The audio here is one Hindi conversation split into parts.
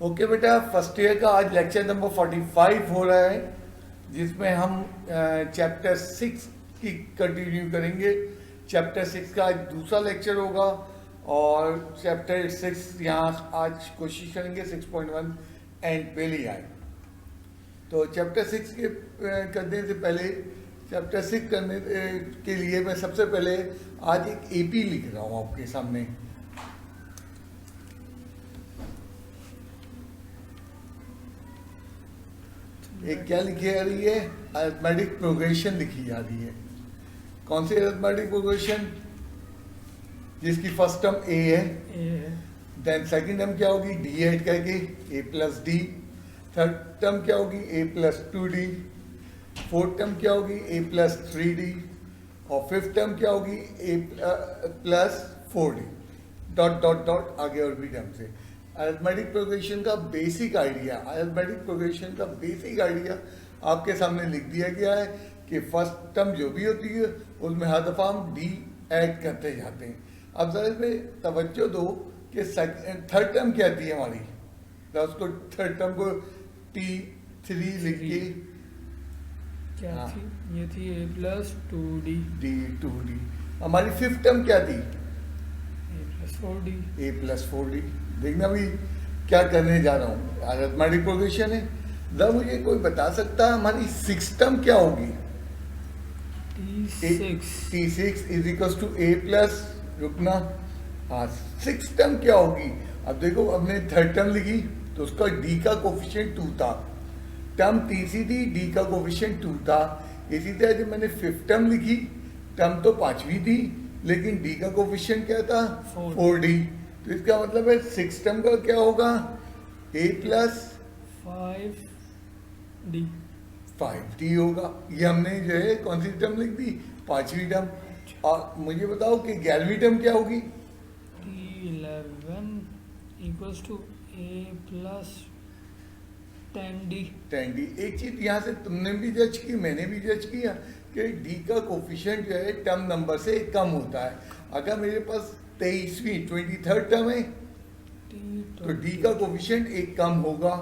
ओके बेटा, फर्स्ट ईयर का आज लेक्चर नंबर 45 हो रहा है, जिसमें हम चैप्टर 6 की कंटिन्यू करेंगे। चैप्टर 6 का आज दूसरा लेक्चर होगा और चैप्टर 6 यहाँ आज कोशिश करेंगे 6.1 एंड पे ले आए। तो चैप्टर 6 के करने से पहले चैप्टर 6 करने के लिए मैं सबसे पहले आज एक एपी लिख रहा हूँ आपके सामने। एक क्या लिखी जा रही है? अरिथमेटिक प्रोग्रेशन लिखी जा रही है। कौन सी अरिथमेटिक प्रोग्रेशन? जिसकी फर्स्ट टर्म ए है, देन सेकंड टर्म क्या होगी? डी ऐड करके a plus d. Third term क्या होगी? A plus 2d। Fourth term क्या होगी? A plus 3d। और फिफ्थ टर्म क्या होगी? A plus 4d। Dot dot dot आगे और भी टर्म से। अरिथमेटिक प्रोग्रेशन का बेसिक आइडिया आपके सामने लिख दिया गया है कि फर्स्ट टर्म जो भी होती है उसमें हर दफा हम डी ऐड करते जाते हैं। अब जरा इसमें तवज्जो दो कि थर्ड टर्म क्या थी हमारी, तो उसको थर्ड टर्म को T3 लिख के क्या थी? ये थी a प्लस 2d। D2d। हमारी फिफ्थ टर्म क्या थी? a plus 4d। A plus 4d। देखना भी क्या करने जा रहा हूँ, अरिथमेटिक प्रोग्रेशन है। जब मुझे कोई बता सकता है हमारी सिक्स टर्म क्या होगी? T6 is equal to A plus, रुकना, हाँ, सिक्स टर्म क्या होगी? अब देखो, हमने थर्ड टर्म लिखी तो उसका D का कोफिशिएंट 2 था। टर्म तीसरी थी, D का कोफिशिएंट 2 था। इसी तरह जब मैंने फिफ्थ टर्म लिखी, टर्म तो पांचवी थी लेकिन D का कोफिशिएंट क्या था? 4D। तो इसका मतलब है सिक्स टर्म का क्या होगा? A प्लस 5D होगा। ये हमने जो है कौन सी टर्म लिख दी? पांचवी टर्म। और मुझे बताओ कि 11वीं टर्म क्या होगी? T11 equals to a plus 10d। एक चीज यहाँ से तुमने भी जज की, मैंने भी जज किया कि D का कोफिशिएंट जो है टर्म नंबर से कम होता है। अगर मेरे पास 23rd टर्म है तो D का कोफिशिएंट एक कम होगा,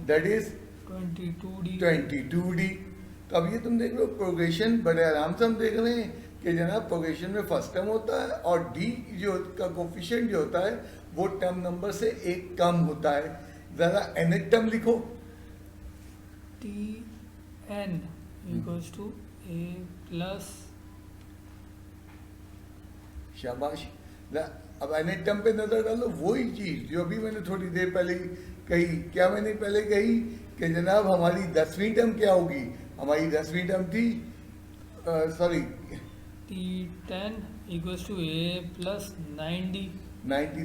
दैट इज 22d। तो अब ये तुम देख लो प्रोग्रेशन बड़े आराम से हम देख रहे हैं कि जनाब प्रोग्रेशन में फर्स्ट टर्म होता है और D जो का कोफिशिएंट जो होता है वो टर्म नंबर से एक कम होता है। जरा nth टर्म लिखो। Tn equals to a plus, शाबाश। अब nth टर्म पे नजर डालो, वही चीज जो अभी मैंने थोड़ी देर पहले कही। क्या मैंने पहले कही कि जनाब हमारी 10वीं टर्म क्या होगी? हमारी 10वीं टर्म थी, sorry, T10 equals to a plus 9d।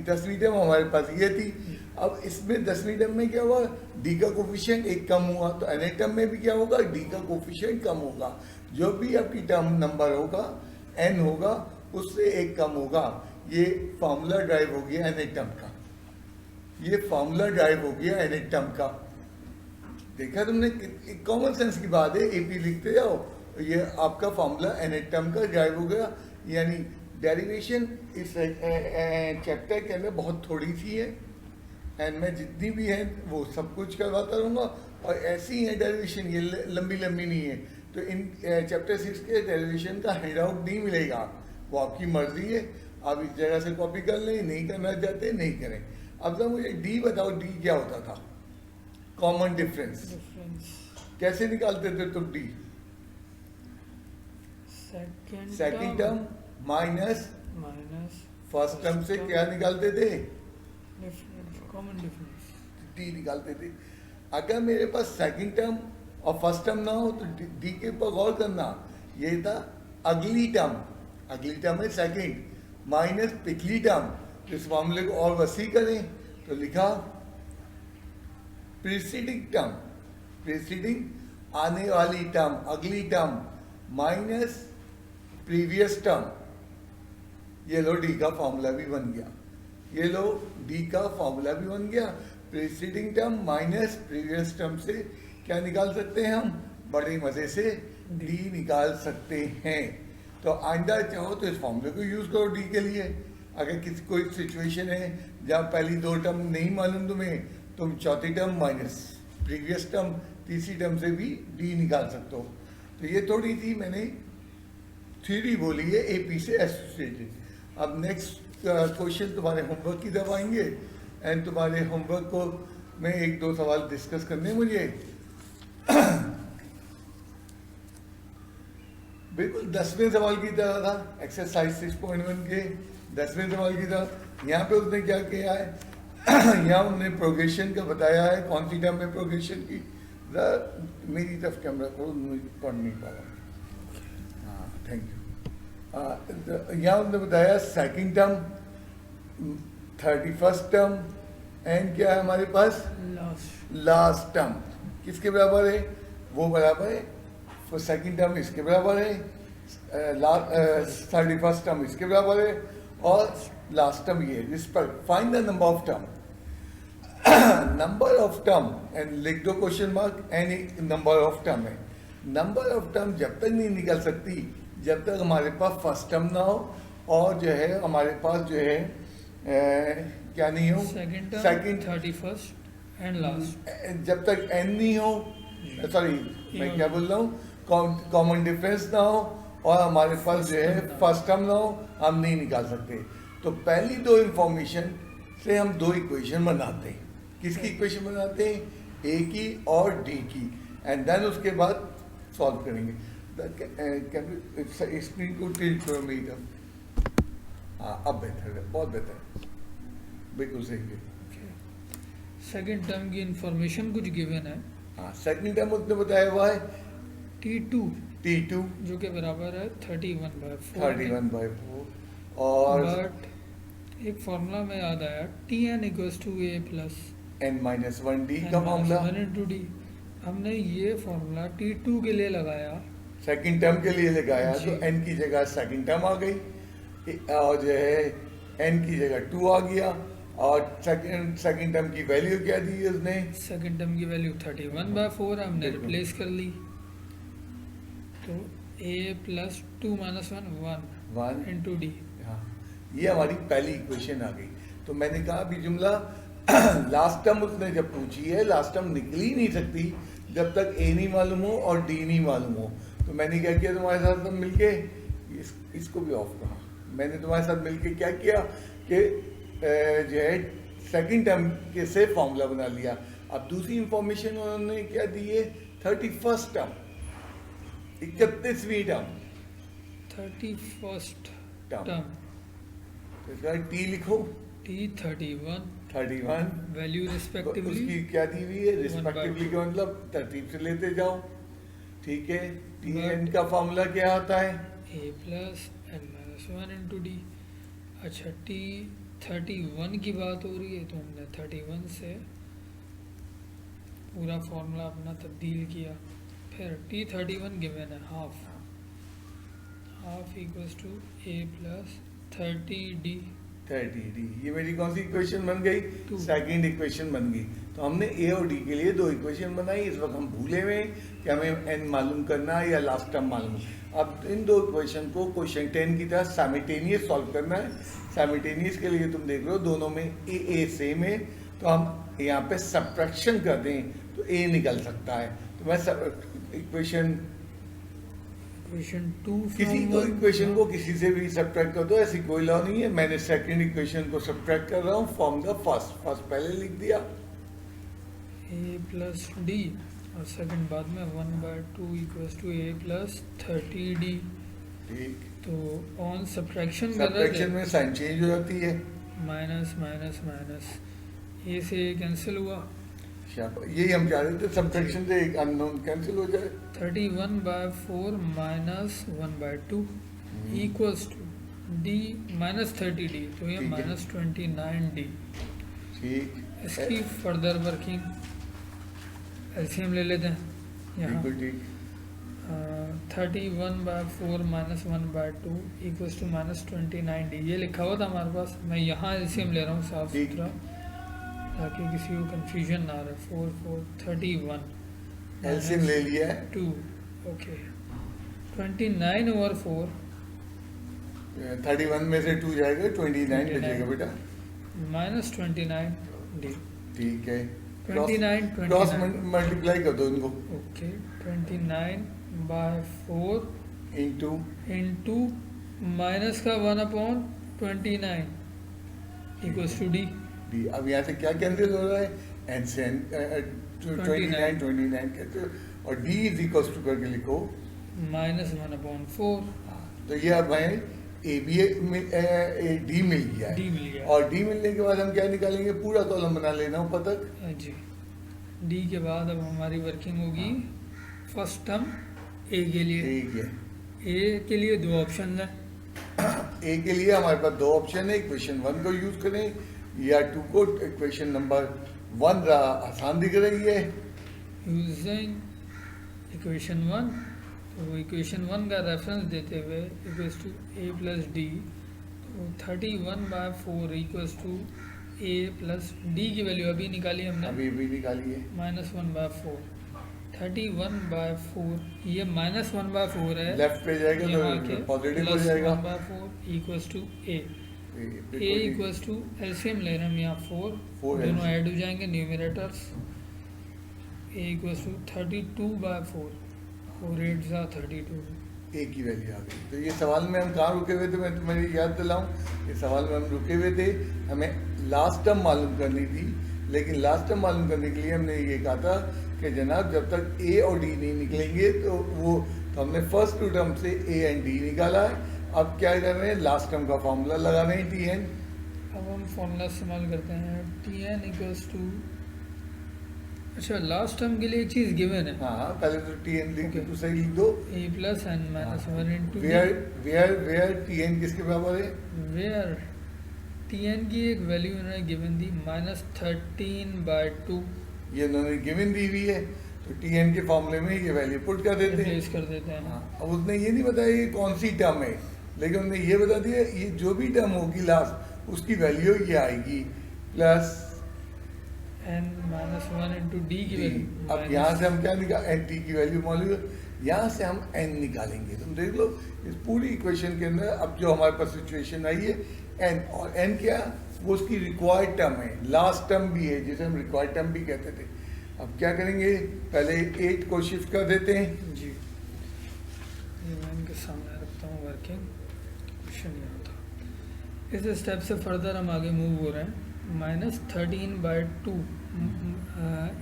10वीं टर्म हमारे पास ये थी। अब इसमें 10वीं टर्म में क्या हुआ? D का कोफिशिएंट एक कम हुआ, तो nth टर्म में भी क्या होगा? D का कोफिशिएंट कम होगा। जो भी आपकी टर्म नंबर होगा, n होगा, उससे एक कम होगा। ये फॉर्मूला ड्राइव हो गया nth टर्म का। ये फॉर्मूला ड्राइव हो गया nth टर्म का। देखा तुमने? कॉमन सेंस की बात है, एपी लिखते जाओ, ये आपका फॉर्मूला nth टर्म का ड्राइव हो गया। यानी डेरिवेशन इस चैप्टर के अंदर बहुत थोड़ी सी है एंड मैं जितनी भी है वो सब कुछ करवाता रहूँगा। और ऐसी है डेरिवेशन, ये लंबी नहीं है। तो इन चैप्टर 6 के डेरिवेशन का हैंड आउट नहीं मिलेगा, वो आपकी मर्जी है। आप इस जगह से कॉपी कर लें, नहीं करना चाहते नहीं करें। अब जब मुझे D बताओ, D क्या होता था? Common difference. कैसे निकालते थे तुम D? Second term minus first term से क्या निकालते थे? कॉमन डिफरेंस D निकालते थे। अगर मेरे पास सेकंड टर्म और फर्स्ट टर्म ना हो तो D के ऊपर गौर करना, ये था अगली टर्म है सेकंड, माइनस पिछली टर्म। इस मामले को और वसी करें तो लिखा प्रीसीडिंग आने वाली टर्म, अगली टर्म, माइनस प्रीवियस टर्म। ये लो D का फॉर्मूला भी बन गया। Preceding term minus previous term से क्या निकाल सकते हैं हम? बड़े मजे से D निकाल सकते हैं। तो आइंदा चाहो तो इस फॉर्मूले को यूज करो D के लिए। अगर किसी कोई सिचुएशन है जहाँ पहली दो टर्म नहीं मालूम तुम्हें तुम चौथी टर्म माइनस प्रीवियस टर्म तीसरी टर्म से भी डी निकाल सकते हो। तो ये थोड़ी सी मैंने थ्योरी बोली है एपी से एसोसिएटेड। अब नेक्स्ट क्वेश्चन तुम्हारे होमवर्क की तरफ आएंगे एंड तुम्हारे होमवर्क को में एक दो सवाल डिस्कस करने हैं मुझे। बिल्कुल 10वें सवाल की तरह था, एक्सरसाइज 6.1 के 10वें सवाल की तरह। यहाँ पे उसने क्या किया है, यहाँ उन्होंने प्रोग्रेशन का बताया है, कौन सी टर्म में प्रोग्रेशन की। मेरी तरफ कैमरा को पढ़ नहीं पा रहा। हाँ थैंक यू। यहाँ उन्होंने बताया second term, 31st term and क्या है हमारे पास लास्ट टर्म। किसके बराबर है, वो बराबर है सेकंड टर्म इसके बराबर है, 31st टर्म इसके बराबर है और लास्ट टर्म ये है। Find the number of term, number of term and लिख दो question mark and number of term है। नंबर ऑफ टर्म जब तक नहीं निकल सकती जब तक हमारे पास फर्स्ट टर्म ना हो और जो है हमारे पास जो है क्या नहीं हो, सेकंड 31st एंड लास्ट, जब तक एन नहीं हो, सॉरी मैं क्या बोल रहा हूँ, कॉमन डिफरेंस ना हो और हमारे पास जो है फर्स्ट टर्म ना हो, हम नहीं निकाल सकते। तो पहली दो इंफॉर्मेशन से हम दो इक्वेशन बनाते हैं। किसकी इक्वेशन बनाते हैं, ए की और डी की, एंड देन उसके बाद सॉल्व करेंगे। स्क्रीन को टिल्ट करो मेरी तरफ। हाँ अब बेहतर है, बहुत बेहतर है, बिल्कुल सही है। सेकंड टर्म की इंफॉर्मेशन कुछ गिवन है। हाँ सेकंड टर्म उसने बताया हुआ है T2 जो के बराबर है 31/4 और बट एक फॉर्मूला में याद आया Tn equals to a plus n-1d का फॉर्मूला d। हमने ये फॉर्मूला T2 के लिए लगाया, सेकंड टर्म के लिए लगाया, तो n की जगह सेकंड टर्म आ गई और जो है n की जगह 2 आ गया और सेकंड टर्म की वैल्यू क्या दी है उसने, सेकंड टर्म की वैल्यू 31/4 हमने रिप्लेस कर ली। तो a plus 2 minus 1 into D. हाँ ये हमारी पहली इक्वेशन आ गई। तो मैंने कहा अभी जुमला लास्ट टर्म उसने जब पूछी है, लास्ट टर्म निकल ही नहीं सकती जब तक ए नहीं मालूम हो और डी नहीं मालूम हो। तो मैंने क्या किया तुम्हारे साथ मिलके इसको भी ऑफ करा। मैंने तुम्हारे साथ मिलके क्या किया कि जो है सेकंड टर्म के से फॉर्मूला बना लिया। अब दूसरी इंफॉर्मेशन उन्होंने क्या दी है, 31st टर्म, 31वीं टर्म, 31st टर्म। टर्म तो इसका टी लिखो, T31 वैल्यू रिस्पेक्टिवली उसकी क्या दी हुई है, रिस्पेक्टिवली का मतलब तरतीब से लेते जाओ। ठीक है, टी एन का फॉर्मूला क्या होता है, a plus n-1 into D. अच्छा T31 की बात हो रही है तो हमने 31 से पूरा फॉर्मूला अपना तब्दील किया। फिर T31 गिवन है half equals to a plus 30d। ये मेरी कौन सी इक्वेशन बन गई, सेकंड इक्वेशन बन गई। तो हमने ए और डी के लिए दो इक्वेशन बनाई। इस वक्त हम भूले हुए कि हमें एन मालूम करना है या लास्ट टर्म मालूम। अब इन दो इक्वेशन को क्वेश्चन 10 की तरह साइमल्टेनियस सॉल्व करना है। साइमल्टेनियस के लिए तुम देख रहे हो दोनों में ए सेम है, तो हम यहाँ पे सब्ट्रैक्शन कर दें तो ए निकल सकता है। तो मैं इक्वेशन 2 किसी को इक्वेशन को किसी से भी सब्ट्रैक्ट कर दो, ऐसी कोई लॉ नहीं है। मैंने सेकंड इक्वेशन को सब्ट्रैक्ट कर रहा हूँ फ्रॉम द फर्स्ट पहले लिख दिया a प्लस डी और सेकंड बाद में 1/2 equals to a plus 30d। ठीक, तो ऑन सब्ट्रैक्शन कर रहे सब्ट्रैक्शन में साइन चेंज हो जाती है, माइनस माइनस माइनस a से a कैंसिल हुआ, यही हम चाह रहे थे सब्ट्रैक्शन से एक अननोन कैंसिल हो जाए। 31/4 minus 1/2 equals to d minus 30d, तो ये माइनस 29d। ठीक, इसकी फर्दर वर्किंग एलसीएम ले लेते हैं यहाँ। बिल्कुल ठीक, 31/4 minus 1/2 equals to minus 29d। ये लिखा हुआ था हमारे पास, मैं यहाँ एलसीएम ले रहा हूँ साफ सुथरा ताकि किसी को कंफ्यूजन ना रहे। 4 4 31 एलसीएम ले लिया है 2 ओके 29/4 31 में से 2 जाएगा 29 बचेगा बेटा, माइनस 29d। ठीक है। 29 क्रॉस 29 मल्टीप्लाई कर दो इनको ओके 29/4 इनटू इंटू माइनस का 1/29 इक्वल्स टू डी डी। अब यहाँ से क्या कैंसिल हो रहा है, एन से एन 29 कहते हो, और डी इज इक्वल्स टू करके लिखो। -1/4 तो ये अब हमें ए बी डी मिल गया है। डी मिल गया और डी मिलने के बाद हम क्या निकालेंगे, पूरा कॉलम बना लेना ऊपर तक। जी। डी के बाद अब हमारी वर्किंग होगी फर्स्ट टर्म ए के लिए। ठीक है, ए के लिए दो ऑप्शन है, ए के लिए हमारे पास दो ऑप्शन है, इक्वेशन 1 को यूज करें या 2 को। इक्वेशन नंबर 1 आसान दिख रही है। यूजिंग इक्वेशन 1, तो इक्वेशन 1 का रेफरेंस देते हुए equals to A plus D, तो 31/4 equals to A plus D की वैल्यू अभी निकाली हमने अभी भी निकाली है। -1/4 31/4 ये -1/4 है लेफ्ट पे जाएगा यहाँ के तो पॉजिटिव हो जाएगा। 1/4 इक्वल्स टू ए देखो ए जी, इक्वल्स टू एलसीएम ले रहे हैं हम यहाँ 4 4 दोनों LCM। ऐड हो जाएंगे न्यूमरेटर्स। ए इक्वल्स टू 32/4 4 8 32 ए की वैल्यू आ गई। तो ये सवाल में हम कहाँ रुके हुए थे, मैं तुम्हें याद दिलाऊं, ये सवाल में हम रुके हुए थे, हमें लास्ट टर्म मालूम करनी थी। लेकिन लास्ट टर्म मालूम करने के लिए हमने ये कहा था कि जनाब जब तक ए और डी नहीं निकलेंगे तो हमने फर्स्ट 2 टर्म से ए एंड डी निकाला है। अब क्या कर रहे हैं, लास्ट टर्म का फॉर्मूला लगा रहे हैं, टी एन। अब हम फॉर्मूला इस्तेमाल करते हैं टी एन इक्वल्स टू, अच्छा लास्ट टर्म के लिए एक चीज़ गिवन है, हाँ, पहले तो टी एन लिख Okay. तो सही लिख दो। A plus n -1 into where t n किसके बराबर है, वेयर टी एन की एक वैल्यू उन्होंने गिवन दी -13/2 ये उन्होंने गिवन दी हुई है, तो टी एन के फॉर्मूले में ये वैल्यू पुट कर देते हैं। रिप्लेस कर देते हैं। हाँ, अब उसने ये नहीं बताया ये कौन सी टर्म है, लेकिन उन्होंने ये बता दिया ये जो भी टर्म होगी लास्ट उसकी वैल्यू ये आएगी प्लस n-1 इंटू डी की डी। वैल्यू। अब यहाँ से हम क्या निकाल, एन टी की वैल्यू मौजूद है, यहाँ से हम एन निकालेंगे। तुम देख लो इस पूरी इक्वेशन के अंदर अब जो हमारे पास सिचुएशन आई है एन, और एन क्या, वो उसकी रिक्वायर्ड टर्म है, लास्ट टर्म भी है जिसे हम रिक्वायर्ड टर्म भी कहते थे। अब क्या करेंगे, पहले 8 को शिफ्ट कर देते हैं। जी, ये मैं इनके सामने रखता हूँ वर्किंग क्वेश्चन यहाँ था। इस स्टेप से फर्दर हम आगे मूव हो रहे हैं। -13/2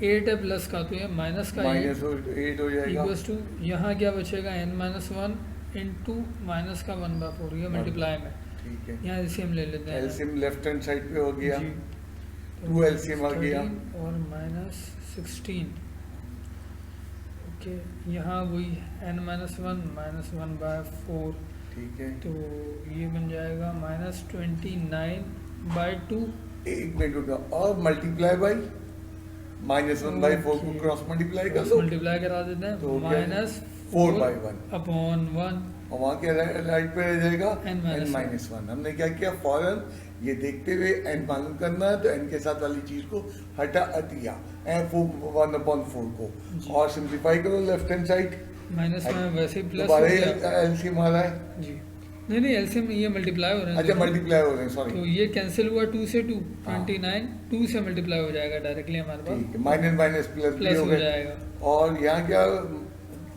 8 है प्लस का, तो ये माइनस का -8 हो जाएगा। इक्वल्स टू यहाँ क्या बचेगा n-1 इंटू माइनस का 1/4, ये मल्टीप्लाई में। ठीक है, यहाँ एलसीएम ले लेते हैं। एलसीएम लेफ्ट हैंड साइड पे हो गया, जी। 2 एलसीएम आ गया 13 और -16 ओके। यहाँ वही n-1 -1/4, ठीक है। तो ये बन जाएगा -29/2 एक मिनट रुका, और मल्टीप्लाई बाई -1/4 को Okay. क्रॉस मल्टीप्लाई कर दो, मल्टीप्लाई करा देते हैं। तो क्या है? -4/1 और वहाँ के राइट पे रह जाएगा n-1। हमने क्या किया, फौरन ये देखते हुए n मालूम करना है तो n के साथ वाली चीज को हटा दिया, 1/4 को, जी। और सिंप्लीफाई करो लेफ्ट हैंड साइड। माइनस में वैसे ही प्लस दोबारा एलसीएम आ रहा है, जी। नहीं एलसीएम ये मल्टीप्लाई हो रहे हैं अच्छा दोनों। मल्टीप्लाई हो रहे हैं, सॉरी। तो ये कैंसिल हुआ 2 से 2 हाँ। 29 2 से मल्टीप्लाई हो जाएगा डायरेक्टली हमारे पास, ठीक है, माइनस माइनस प्लस प्लस हो हो गए। जाएगा। और यहाँ क्या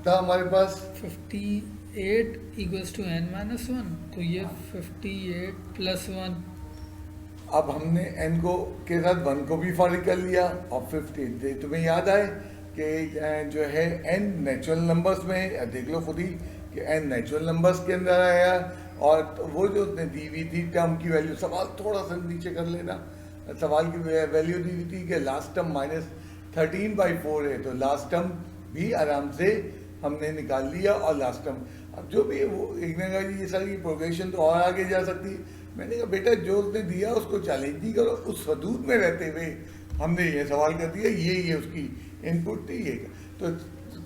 था हमारे पास, 58 इक्वल्स टू n-1, तो ये 58 + 1। अब हमने n को के साथ 1 को भी फारिग कर लिया, और 58 तुम्हें याद आए कि जो है n नेचुरल नंबर्स में, देख लो खुद ही कि n नेचुरल नंबर्स के अंदर आया, और वो जो उसने दी हुई थी टर्म की वैल्यू, सवाल थोड़ा सा नीचे कर लेना, सवाल की वैल्यू दी हुई थी कि लास्ट टर्म -13/4 है, तो लास्ट टर्म भी आराम से हमने निकाल लिया, और लास्ट टर्म अब जो भी है वो एक ने कहा ये सारी प्रोग्रेशन तो और आगे जा सकती है। मैंने कहा बेटा जो उसने दिया उसको चैलेंज ही करो, उस हदूद में रहते हुए हमने ये सवाल कर दिया, ये उसकी इनपुट थी ये। तो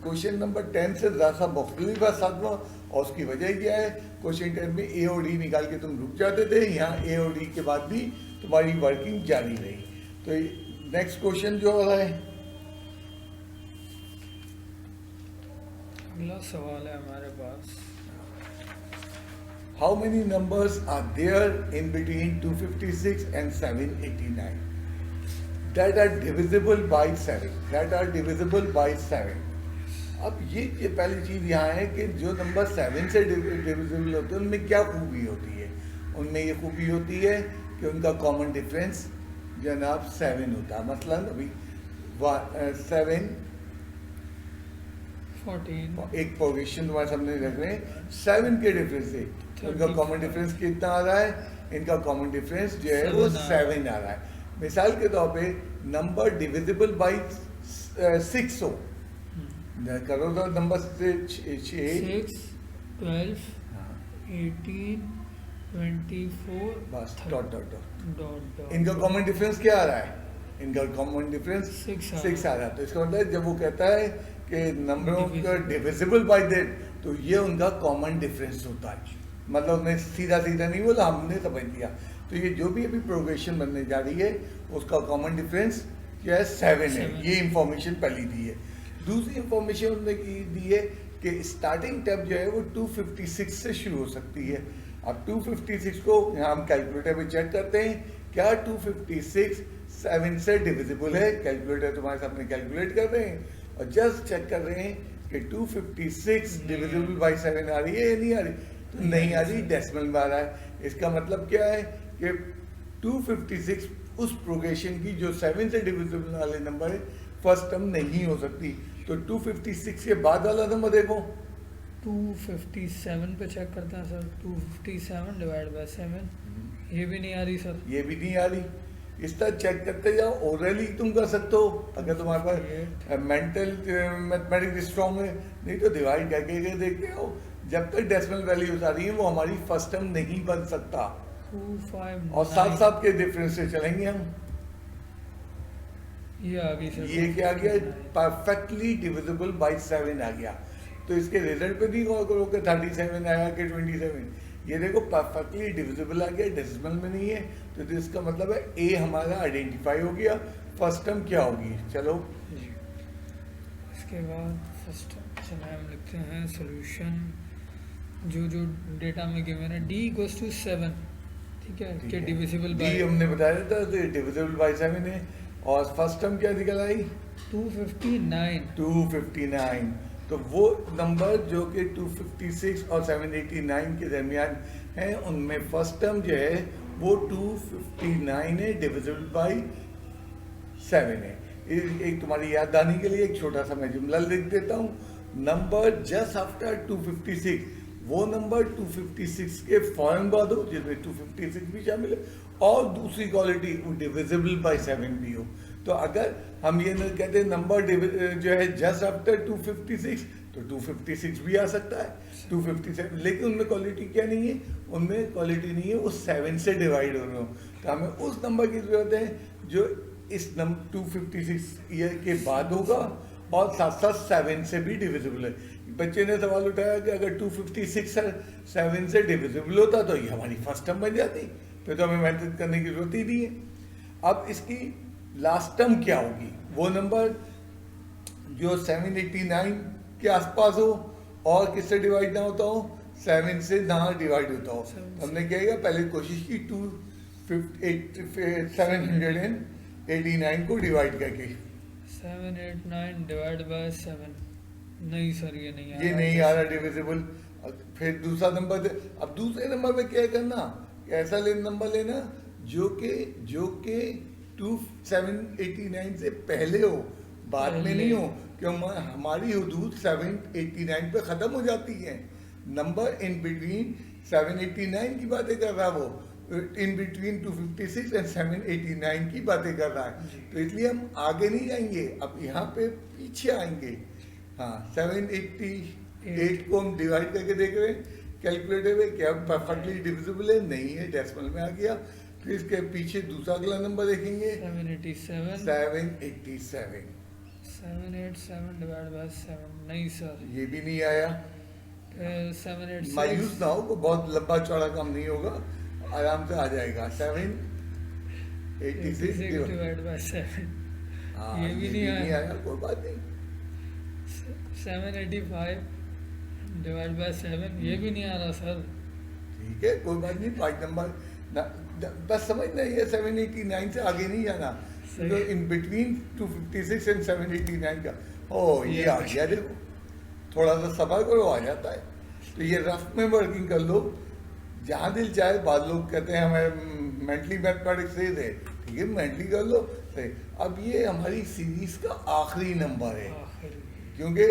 क्वेश्चन नंबर 10 से ज़्यादा सा मुख्तलिफ है सातवां, और उसकी वजह क्या है, क्वेश्चन 10 में ए और डी निकाल के तुम रुक जाते थे, यहाँ ए और डी के बाद भी तुम्हारी वर्किंग जारी रही। तो नेक्स्ट क्वेश्चन जो हो रहा है, अगला सवाल है हमारे पास, how many numbers are there in between 256 and 789। that are divisible by 7. अब ये पहली चीज़ यहाँ है कि जो नंबर 7 से डिविजिबल होते हैं उनमें क्या खूबी होती है। उनमें ये खूबी होती है कि उनका कॉमन डिफरेंस जनाब 7 होता है। मसलन अभी 7 14 एक पोजीशन तुम्हारे सामने रख रहे हैं 7 के डिफरेंस से, उनका कॉमन डिफरेंस कितना आ रहा है? इनका कॉमन डिफरेंस जो है वो 7 आ रहा है। मिसाल के तौर पे नंबर डिविजिबल बाई 6 हो, करो तो नंबर से 6 12 18 24 बस डॉट डॉट डॉट। डॉट इनका कॉमन डिफरेंस क्या आ रहा है? इनका कॉमन डिफरेंस 6 आ रहा है। तो इसका मतलब जब वो कहता है कि नंबरों का डिविजिबल बाय दैट, तो ये उनका कॉमन डिफरेंस होता है। मतलब उन्हें सीधा सीधा नहीं बोला, हमने समझ लिया। तो ये जो भी अभी प्रोग्रेशन बनने जा रही है उसका कॉमन डिफरेंस क्या है? 7 है। ये इंफॉर्मेशन पहली दी है। दूसरी इंफॉर्मेशन उन्होंने दी है कि स्टार्टिंग टेप जो है वो 256 से शुरू हो सकती है। अब 256 को यहाँ हम कैलकुलेटर में चेक करते हैं, क्या 256 7 से डिविजिबल है? कैलकुलेटर तुम्हारे सामने कैलकुलेट कर रहे हैं और जस्ट चेक कर रहे हैं कि 256 डिविजिबल बाई 7 आ रही है या नहीं आ रही? तो नहीं आ रही, डेसिमल में आ रहा है। इसका मतलब क्या है कि 256 उस प्रोग्रेशन की जो 7 से डिविजिबल वाले नंबर है फर्स्ट टर्म नहीं हो सकती। तो 256 के बाद वाला नंबर देखो, 257 पे चेक करते हैं सर। 257 डिवाइड बाय 7, ये भी नहीं आ रही सर। ये भी नहीं आ रही। इस तरह चेक करते जाओ, ओरली तुम कर सकते हो अगर तुम्हारे पास मेंटल मैथमेटिक्स स्ट्रॉन्ग है, नहीं तो डिवाइड करके देखते हो। जब तक डेसिमल वैल्यूज आ रही है वो हमारी फर्स्ट टर्म नहीं बन सकता। 259 और साथ साथ के डिफरेंस से चलेंगे हम। ये आ गई सर। ये क्या आ गया? परफेक्टली डिविजिबल बाय 7 आ गया। तो इसके रिजल्ट पे नहीं गौर करो कि 37 आया कि 27। ये देखो परफेक्टली डिविजिबल आ गया, डेसिमल में नहीं है। तो इसका मतलब है ए हमारा आइडेंटिफाई हो गया। फर्स्ट टर्म क्या होगी? चलो इसके बाद फर्स्ट चलो हम लिखते हैं सॉल्यूशन। जो डेटा में गिवन है d इक्वल्स टू 7, ठीक है, कि डिविजिबल डी बाय हमने बताया था डिविजिबल बाय 7 है। और फर्स्ट टर्म क्या निकल आई? 259। 259। तो वो नंबर जो कि 256 और 789 के दरमियान है, उनमें फर्स्ट टर्म जो है वो 259 है, डिविजिबल बाय 7 है। एक तुम्हारी याद आने के लिए एक छोटा सा मैं जुमला लिख देता हूँ। नंबर जस्ट आफ्टर 256, वो नंबर 256 के फौरन बाद हो जिसमें 256 भी शामिल है, और दूसरी क्वालिटी वो डिविजिबल बाय 7 भी हो। तो अगर हम ये न कहते नंबर जो है जस्ट आफ्टर 256, तो 256 भी आ सकता है, 257, लेकिन उनमें क्वालिटी क्या नहीं है? उनमें क्वालिटी नहीं है, वो 7 से डिवाइड हो रहे हो। तो हमें उस नंबर की जरूरत है जो इस नंबर 256 ईयर के बाद होगा और साथ साथ 7 से भी डिविजिबल है। बच्चे ने सवाल उठाया कि अगर 256 7 से डिविजिबल होता तो ये हमारी फर्स्ट टर्म बन जाती, फिर तो हमें मेहनत करने की जरूरत ही नहीं है। अब इसकी लास्ट टर्म क्या होगी? वो नंबर जो 789 के आसपास हो और किससे डिवाइड ना होता हो? 7 से ना डिवाइड होता हो। तो हमने क्या किया, पहले कोशिश की 789 को डिवाइड करके। 789 डिवाइड बाय 7, नहीं सर ये नहीं आ रहा। ये नहीं आ रहा डिविजिबल। फिर दूसरा नंबर अब दूसरे नंबर पे क्या करना? ऐसा नंबर लेना जो कि 789 से पहले हो, बाद में नहीं हो, क्योंकि हमारी हुदूद 789 पे ख़त्म हो जाती है। नंबर इन बिटवीन 789 की बातें कर रहा है वो, इन बिटवीन 256 एंड 789 की बातें कर रहा है। तो इसलिए हम आगे नहीं जाएंगे, अब यहाँ पे पीछे आएंगे। हाँ, 788 को हम डिवाइड करके देख रहे हैं कैलकुलेटर में, क्या परफेक्टली डिविजिबल है? नहीं है, डेसिमल में आ गया। फिर इसके पीछे दूसरा अगला नंबर देखेंगे 787 डिवाइड बाय 7, नहीं सर ये भी नहीं आया। 786 मायूस ना हो, बहुत लंबा चौड़ा काम नहीं होगा, आराम से आ जाएगा। 786 डिवाइड बाय 7, ये भी नहीं आया। कोई बात नहीं। 785 डिवाइड बाय 7, ये भी नहीं आ रहा सर। ठीक है, कोई बात नहीं। 5 नंबर बस समझना, ये 789 से आगे नहीं जाना। तो इन बिटवीन 256 एंड 789 का ये आ गया देखो, थोड़ा सा सफा करो आ जाता है। तो ये रफ में वर्किंग कर लो, जहाँ दिल चाहे। बाद लोग कहते हैं हमें मेंटली मैथमेटिक्स से दे, ठीक है मेंटली कर लो सही। अब ये हमारी सीरीज का आखिरी नंबर है, क्योंकि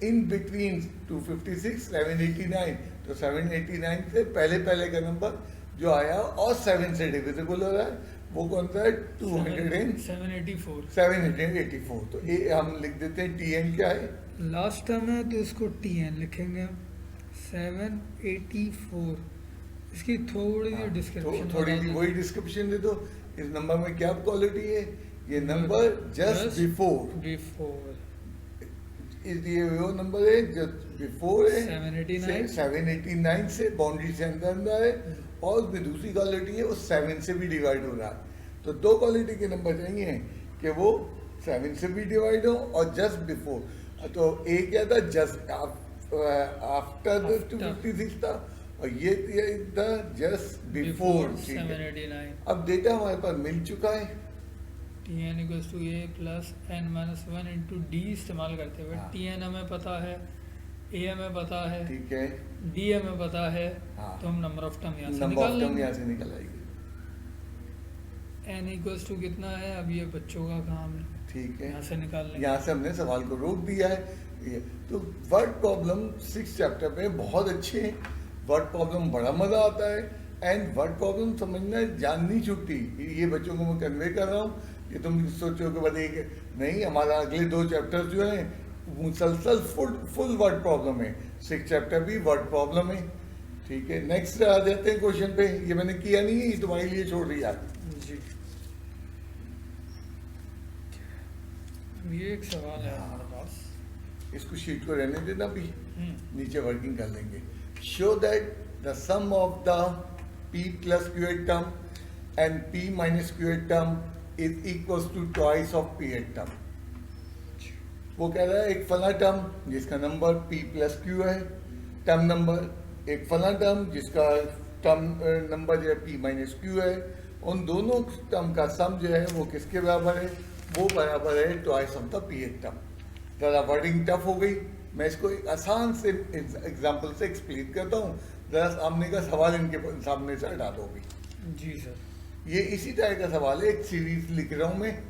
इन बिटवीन 256 789, तो 789 से पहले पहले का नंबर जो आया और 7 से डिविजिबल हो रहा है वो कौन सा है? 784। तो ये हम लिख देते हैं TN क्या है? लास्ट टर्म है तो इसको TN लिखेंगे हम। 784। इसकी थोड़ी सी डिस्क्रिप्शन थोड़ी सी वही डिस्क्रिप्शन दे दो। इस नंबर में क्या क्वालिटी है? ये नंबर जस्ट बिफोर, ये वो नंबर है जो बिफोर है 789 से बाउंड्री से अंदर है, और उसमें दूसरी क्वालिटी है वो 7 से भी डिवाइड हो रहा है। तो दो क्वालिटी के नंबर चाहिए कि वो 7 से भी डिवाइड हो और जस्ट बिफोर। तो ए क्या था? जस्ट आफ्टर 256 था, और ये था जस्ट बिफोर 789। अब डेटा हमारे पास मिल चुका है। TN equals to A plus n-1 into D इस्तेमाल करते हुए TN हमें पता है, A हमें पता है, ठीक है, D हमें पता है, तो हम नंबर ऑफ टर्म यहाँ से निकाल लेंगे। N इक्वल्स टू कितना है? अब ये बच्चों का काम है, ठीक है, यहाँ से निकाल लेंगे। यहाँ से हमने सवाल को रोक दिया है। तो वर्ड प्रॉब्लम 6 चैप्टर में बहुत अच्छे हैं। वर्ड प्रॉब्लम बड़ा मजा आता है, एंड वर्ड प्रॉब्लम समझना जाननी छुट्टी। ये बच्चों को मैं कन्वे कर रहा हूँ कि तुम सोचो कि बस नहीं, हमारा अगले 2 चैप्टर जो है मुसलसल फुल वर्ड प्रॉब्लम है। 6 चैप्टर भी वर्ड प्रॉब्लम है, ठीक है। नेक्स्ट आ जाते हैं क्वेश्चन पे। ये मैंने किया नहीं है, ये तुम्हारे लिए छोड़ दिया जी। ये एक सवाल है हमारे पास, इसको शीट को रहने देना भी, नीचे वर्किंग कर लेंगे। Show that the sum of the p plus qth term and p minus qth term is equals to twice of p8 term. वो कह रहा है एक फला टर्म जिसका नंबर p प्लस क्यू है, टर्म नंबर, एक फला टर्म जिसका टर्म नंबर जो है p माइनस क्यू है, उन दोनों टर्म का सम जो है वो किसके बराबर है? वो बराबर है twice of the p8 term. ज़रा वर्डिंग टफ हो गई, मैं इसको एक आसान से एग्जाम्पल से एक्सप्लेन करता हूँ। ज़रा सामने का सवाल इनके सामने से हटा दो भी। जी सर। ये इसी तरह का सवाल है, एक सीरीज लिख रहा हूँ मैं।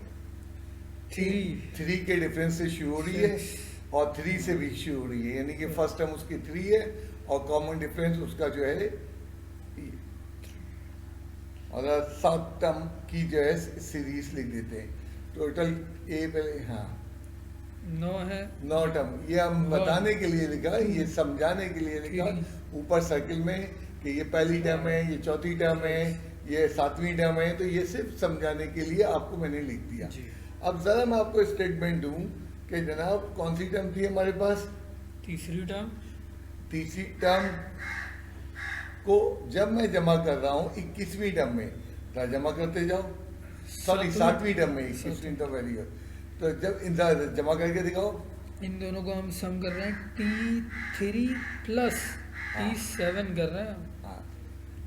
3 के डिफरेंस से शुरू हो रही है और 3 से भी शुरू हो रही है, यानी कि फर्स्ट टर्म उसकी 3 है और कॉमन डिफरेंस उसका जो है, और 7 टर्म की जो है सीरीज लिख देते हैं। टोटल ए पहले 9 है, 9 टर्म। ये हम बताने के लिए लिखा, ये समझाने के लिए लिखा ऊपर सर्किल में कि ये पहली टर्म है, ये चौथी टर्म है, ये 7वीं टर्म है। तो ये सिर्फ समझाने के लिए आपको मैंने लिख दिया। अब जरा मैं आपको स्टेटमेंट दूं कि जनाब कौन सी टर्म थी हमारे पास? तीसरी टर्म। तीसरी टर्म को जब मैं जमा कर रहा हूँ 21वीं टर्म में, तो जमा करते जाओ, सॉरी 7वीं टर्म में 21वीं टर्म वेरी गुड। तो जब इन जमा करके दिखाओ, इन दोनों को हम सम कर रहे हैं T3 प्लस T7 कर रहे हैं।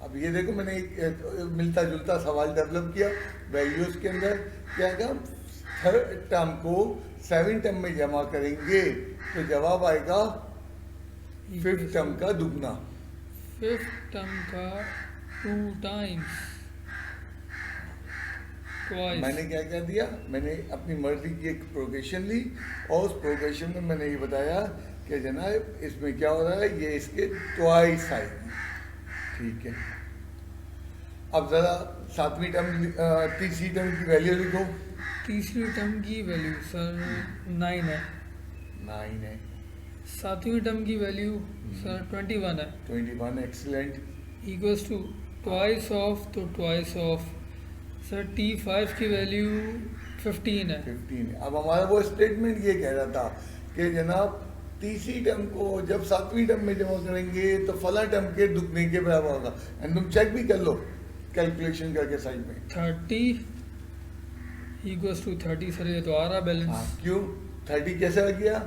अब ये देखो मैंने एक मिलता जुलता सवाल डेवलप किया वैल्यूज के अंदर। क्या हम थर्ड टर्म को 7 टर्म में जमा करेंगे तो जवाब आएगा 5th टर्म का दुगना। 5th टर्म का 2 टाइम्स। मैंने क्या क्या दिया? मैंने अपनी मर्जी की एक प्रोग्रेशन ली और उस प्रोग्रेशन में मैंने ये बताया कि जनाब इसमें क्या हो रहा है, ये इसके ट्वाइस आएगी, ठीक है। अब जरा 7वीं टर्म, तीसरी टर्म की वैल्यू लिखो। तीसरी टर्म की वैल्यू सर 9 है। 9 है। 7वीं टर्म की वैल्यू सर 21 है। 21, excellent. Equals to twice of, तो ट्वाइस ऑफ सर T5 की वैल्यू 15 है। 15 है। अब हमारा वो स्टेटमेंट ये कह रहा था कि जनाब तीसरी टर्म को जब 7वीं टर्म में जमा करेंगे तो फला टर्म के दुगने के बराबर होगा। एंड तुम चेक भी कर लो कैलकुलेशन करके साइड में। 30 इक्वल्स टू 30 सर ये तो आ रहा बैलेंस। क्यों 30 कैसे आ गया?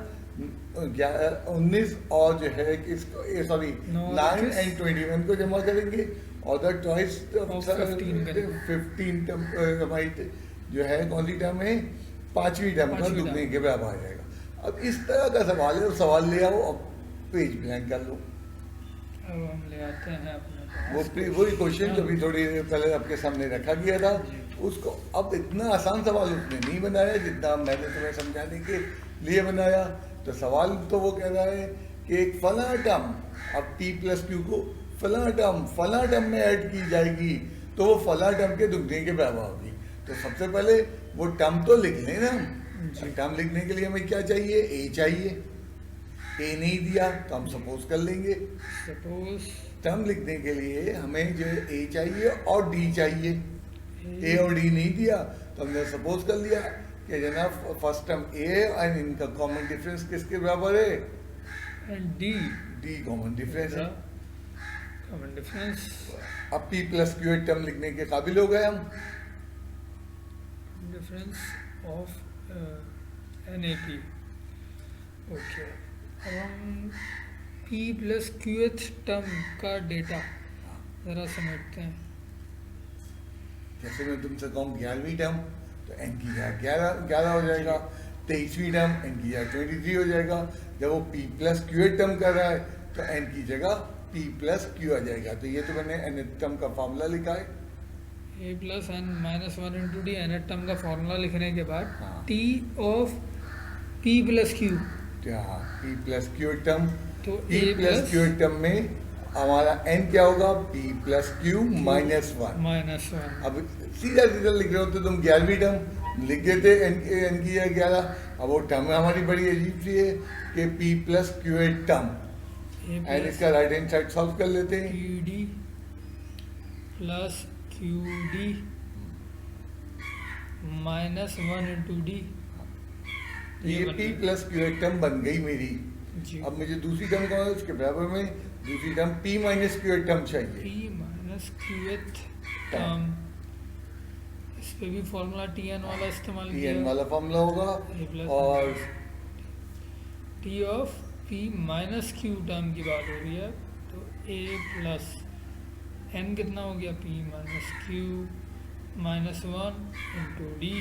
19 और जो है इसको सॉरी 9 एंड 21 को जमा करेंगे और द ट्वाइस 15 हमारी जो है कौन सी टर्म है, पांचवी टर्म का पांचवी दुगने टर्म। के बराबर आ जाएगा। अब इस तरह का सवाल है, और सवाल ले आओ, अब पेज ब्लैंक कर लो। अब हम ले आते हैं अपने पास वही क्वेश्चन जो भी थोड़ी देर पहले आपके सामने रखा गया था, उसको अब इतना आसान सवाल उसने नहीं बनाया जितना मैंने तुम्हें समझाने के लिए बनाया। तो सवाल तो वो कह रहा है कि एक फला टर्म, अब p प्लस क्यू को फला टर्म में ऐड की जाएगी तो वो फला टर्म के दुगने के बराबर होगी। तो सबसे पहले वो टर्म तो लिख लें ना। टर्म लिखने के लिए हमें क्या चाहिए, a चाहिए। a नहीं दिया तो हम सपोज कर लेंगे। सपोज टर्म लिखने के लिए हमें जो a चाहिए और d चाहिए। a और d नहीं दिया तो हमने सपोज कर लिया कि जनाब फर्स्ट टर्म a है और इनका कॉमन डिफरेंस किसके बराबर है, and D d common difference है। कॉमन डिफरेंस अब p प्लस क्यू टर्म लिखने के काबिल हो गए हम। Difference of NAP। ओके, अब हम P प्लस QH टर्म का डेटा ज़रा समझते हैं। जैसे मैं तुमसे कहूँ 11वीं टर्म तो n की जगह 11 हो जाएगा, 23वीं टर्म n की जगह 23 हो जाएगा। जब वो p प्लस क्यू टर्म कर रहा है तो n की जगह p प्लस क्यू आ जाएगा। तो ये तो मैंने n टर्म का फॉर्मूला लिखा है। a plus n minus one into d n term का फॉर्मूला लिखने के बाद हाँ। T of P plus Q, हाँ, p प्लस क्यू टर्म, तो p a plus Q term में हमारा n क्या होगा, p plus Q minus one. Minus one. अब सीधा सीधा लिख रहे हो तो तुम 11वीं टर्म लिख देते n की जगह 11। अब वो टर्म हमारी बड़ी अजीब सी है कि p plus Q term, and इसका राइट हैंड साइड सॉल्व कर लेते हैं। QD plus QD minus one into D. ये p प्लस क्यू टर्म बन गई मेरी। जी, अब मुझे दूसरी टर्म कौन है, उसके बराबर में दूसरी term p minus q term चाहिए। P माइनस QH टर्म, इस पे भी फॉर्मूला TN वाला इस्तेमाल किया। tn वाला फॉर्मूला होगा। A प्लस और T of P minus Q term की बात हो रही है, तो A प्लस N कितना हो गया, P minus Q minus one into d.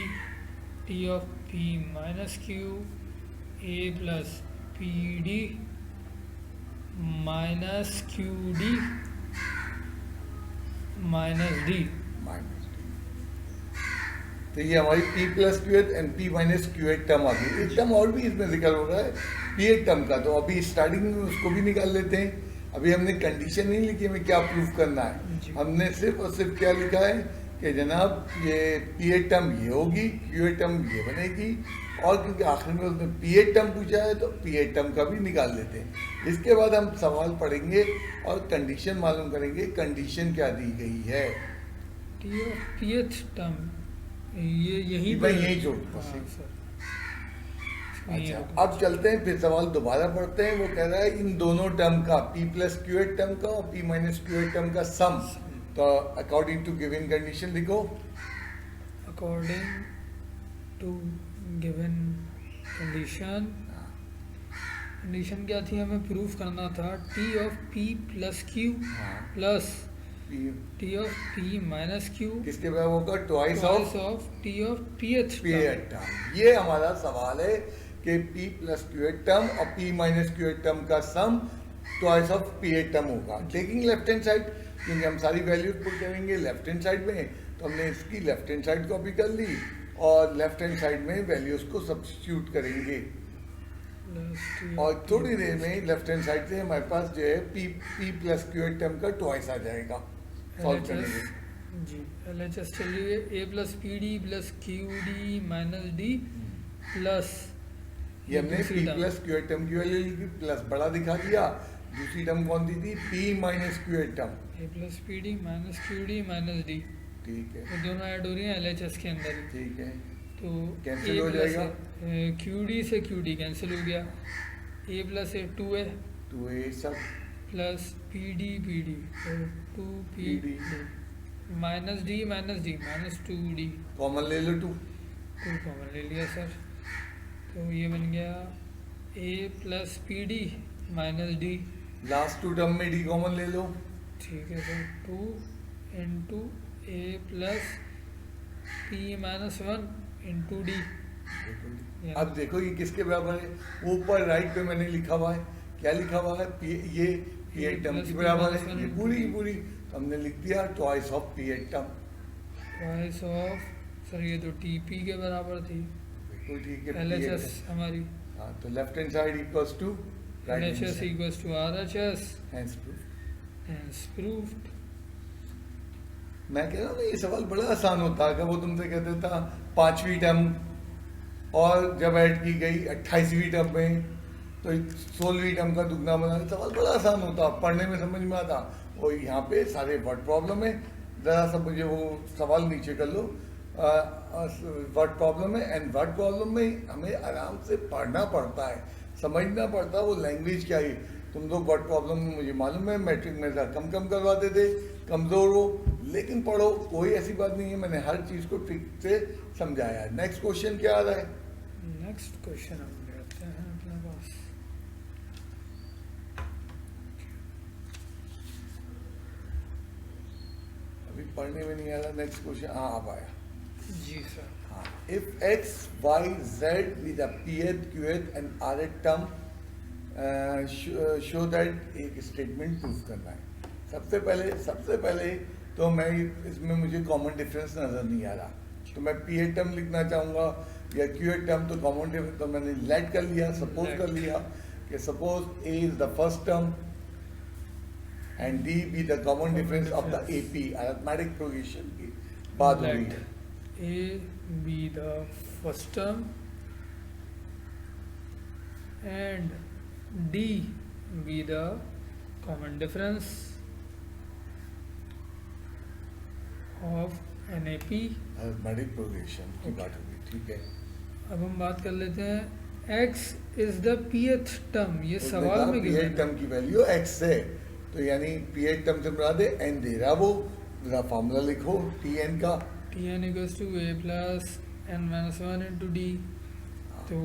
T of P minus Q A plus P D minus q d minus D. Minus तो ये हमारी p plus q and p minus q term आ गई। एक टर्म और भी इसमें जिक्र हो रहा है p टर्म का, तो अभी स्टार्टिंग में उसको भी निकाल लेते हैं। अभी हमने कंडीशन नहीं लिखी हमें क्या प्रूव करना है, जी। हमने सिर्फ और सिर्फ क्या लिखा है कि जनाब ये p टर्म ये होगी, q टर्म ये बनेगी, और क्योंकि आखिर में उसने p टर्म पूछा है तो p टर्म का भी निकाल लेते हैं। इसके बाद हम सवाल पढ़ेंगे और कंडीशन मालूम करेंगे, कंडीशन क्या दी गई है। T of p H term ये यही मैं यही छोड़ दूँ बस। हाँ, सर। अच्छा, अब चलते हैं फिर सवाल दोबारा पढ़ते हैं। वो कह रहा है इन दोनों टर्म का p प्लस क्यू टर्म का और p माइनस क्यू टर्म का सम, तो अकॉर्डिंग टू गिवन कंडीशन लिखो। According to given condition, condition क्या थी, हमें प्रूफ करना था t of p plus q हाँ, plus p t of p minus q किसके बराबर होगा, twice of t of p h p term. ये हमारा सवाल है कि p प्लस क्यू टर्म और p माइनस क्यू टर्म का sum twice of p term होगा। टेकिंग लेफ्ट हैंड साइड, क्योंकि हम सारी वैल्यूज पुट करेंगे लेफ्ट हैंड साइड में, तो हमने इसकी लेफ्ट हैंड साइड कॉपी कर ली और लेफ्ट हैंड साइड में वैल्यूज को सब्स्टिट्यूट करेंगे। और थोड़ी देर में लेफ्ट हैंड साइड से हमारे पास जो है p प्लस क्यू टर्म का ट्वाइस आ जाएगा। सॉल्व करेंगे जी, LHS चलिए a plus P D plus q d minus D plus ये हमने p प्लस क्यू टर्म की वैल्यू लिखी, प्लस बड़ा दिखा दिया। दूसरी टर्म कौन सी थी, p minus q term. a plus P D minus q d minus d, ठीक है, ये दोनों ऐड हो रही हैं LHS के अंदर ही। ठीक है, तो कैंसिल हो जाएगा। क्यू डी से क्यू डी कैंसिल हो गया, a प्लस ए टू है तो ये सब प्लस पी डी तो two P D minus D minus two D, common ले लो 2। टू कॉमन ले लिया सर, तो ये बन गया a plus P D minus d. Last 2 term में d कॉमन ले लो। ठीक है sir, two into a plus p minus 1 into d. अब देखो ये किसके बराबर है, ऊपर राइट पे मैंने लिखा हुआ है, क्या लिखा हुआ है, ये पी एट टर्म की बराबर है, ये पूरी पूरी तो हमने लिख दिया twice of P eth term. Twice of, sir ये तो टी पी के बराबर थी, बिल्कुल ठीक है, एल एच एस हमारी, हाँ तो left hand side equals to L H S equals to R H S, hence proof. Hence proved. मैं कह रहा हूँ ना ये सवाल बड़ा आसान होता है, अगर वो तुमसे कहते था 5वीं टर्म और जब ऐड की गई 28वीं टर्म में तो 16वीं टर्म का दुगना बनाना, सवाल बड़ा आसान होता, पढ़ने में समझ में आता। और यहाँ पे सारे वर्ड प्रॉब्लम है, ज़रा सा मुझे वो सवाल नीचे कर लो, वर्ड प्रॉब्लम है, एंड वर्ड प्रॉब्लम में हमें आराम से पढ़ना पड़ता है, समझना पड़ता है वो लैंग्वेज क्या है। तुम लोग वर्ड प्रॉब्लम में मुझे मालूम है मैट्रिक में कम करवाते थे, कमज़ोर हो, लेकिन पढ़ो, कोई ऐसी बात नहीं है, मैंने हर चीज़ को ठीक से समझाया है। नेक्स्ट क्वेश्चन क्या आ रहा है? नेक्स्ट क्वेश्चन हम लेते हैं अपने पास, अभी पढ़ने में नहीं आ रहा, नेक्स्ट क्वेश्चन हाँ अब आया। जी सर। हाँ, if X Y Z with a pth qth and rth term show that, एक स्टेटमेंट प्रूव करना है। सबसे पहले तो मैं इसमें मुझे कॉमन डिफरेंस नज़र नहीं आ रहा, तो मैं pth टर्म लिखना चाहूँगा या qth टर्म, तो कॉमन डिफरेंस तो मैंने लेट कर लिया, सपोज कर लिया कि suppose a is the first term and d be the common difference of the AP, arithmetic progression की बात हो रही है। A be the first term and D be the common difference of NAP। Arithmetic progression की बात होगी, ठीक है। अब हम बात कर लेते हैं x is the pth term, ये सवाल में pth टर्म की वैल्यू x है, तो यानी pth टर्म से बना दे, n दे रहा वो, जरा फॉर्मूला लिखो tn का, Tn equals to a plus n minus 1 into d। तो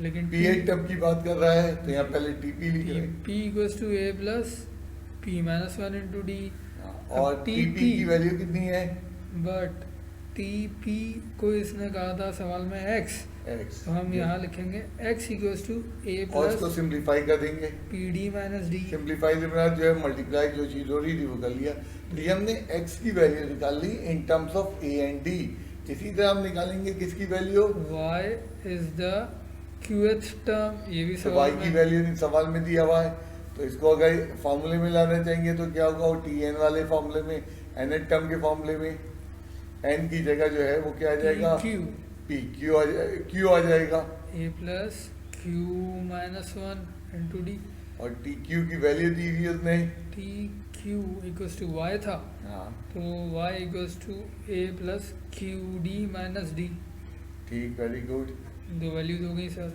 लेकिन pth टर्म की बात कर रहा है तो यहाँ पहले tp लिख रहे हैं, p equals to a plus p minus 1 into d, और tp की वैल्यू कितनी है, बट tp को इसने कहा था सवाल में x, x, तो हम यहाँ लिखेंगे x equals to a और इसको plus सिंप्लीफाई कर देंगे, pd minus d। सिंप्लीफाई से बना जो है मल्टीप्लाई, जो चीज हो रही थी वो कर लिया, तो ये हमने x की वैल्यू निकाल ली in terms of a and d। इसी तरह हम निकालेंगे किसकी value, y is the qth term, ये भी तो y सवाल की में, वैल्यू सवाल में दिया हुआ है, तो इसको अगर फॉर्मूले में लाना चाहेंगे तो क्या होगा, वो tn वाले फॉर्मूले में, nth टर्म के फॉर्मूले में n की जगह जो है वो क्या आ जाएगा, pq q आ जाएगा, a plus q minus 1 into d। और tq की वैल्यू दी हुई उसने, tq equals to y था, हाँ तो y equals to a plus qd minus d, ठीक, वेरी गुड। दो वैल्यूज हो गई सर।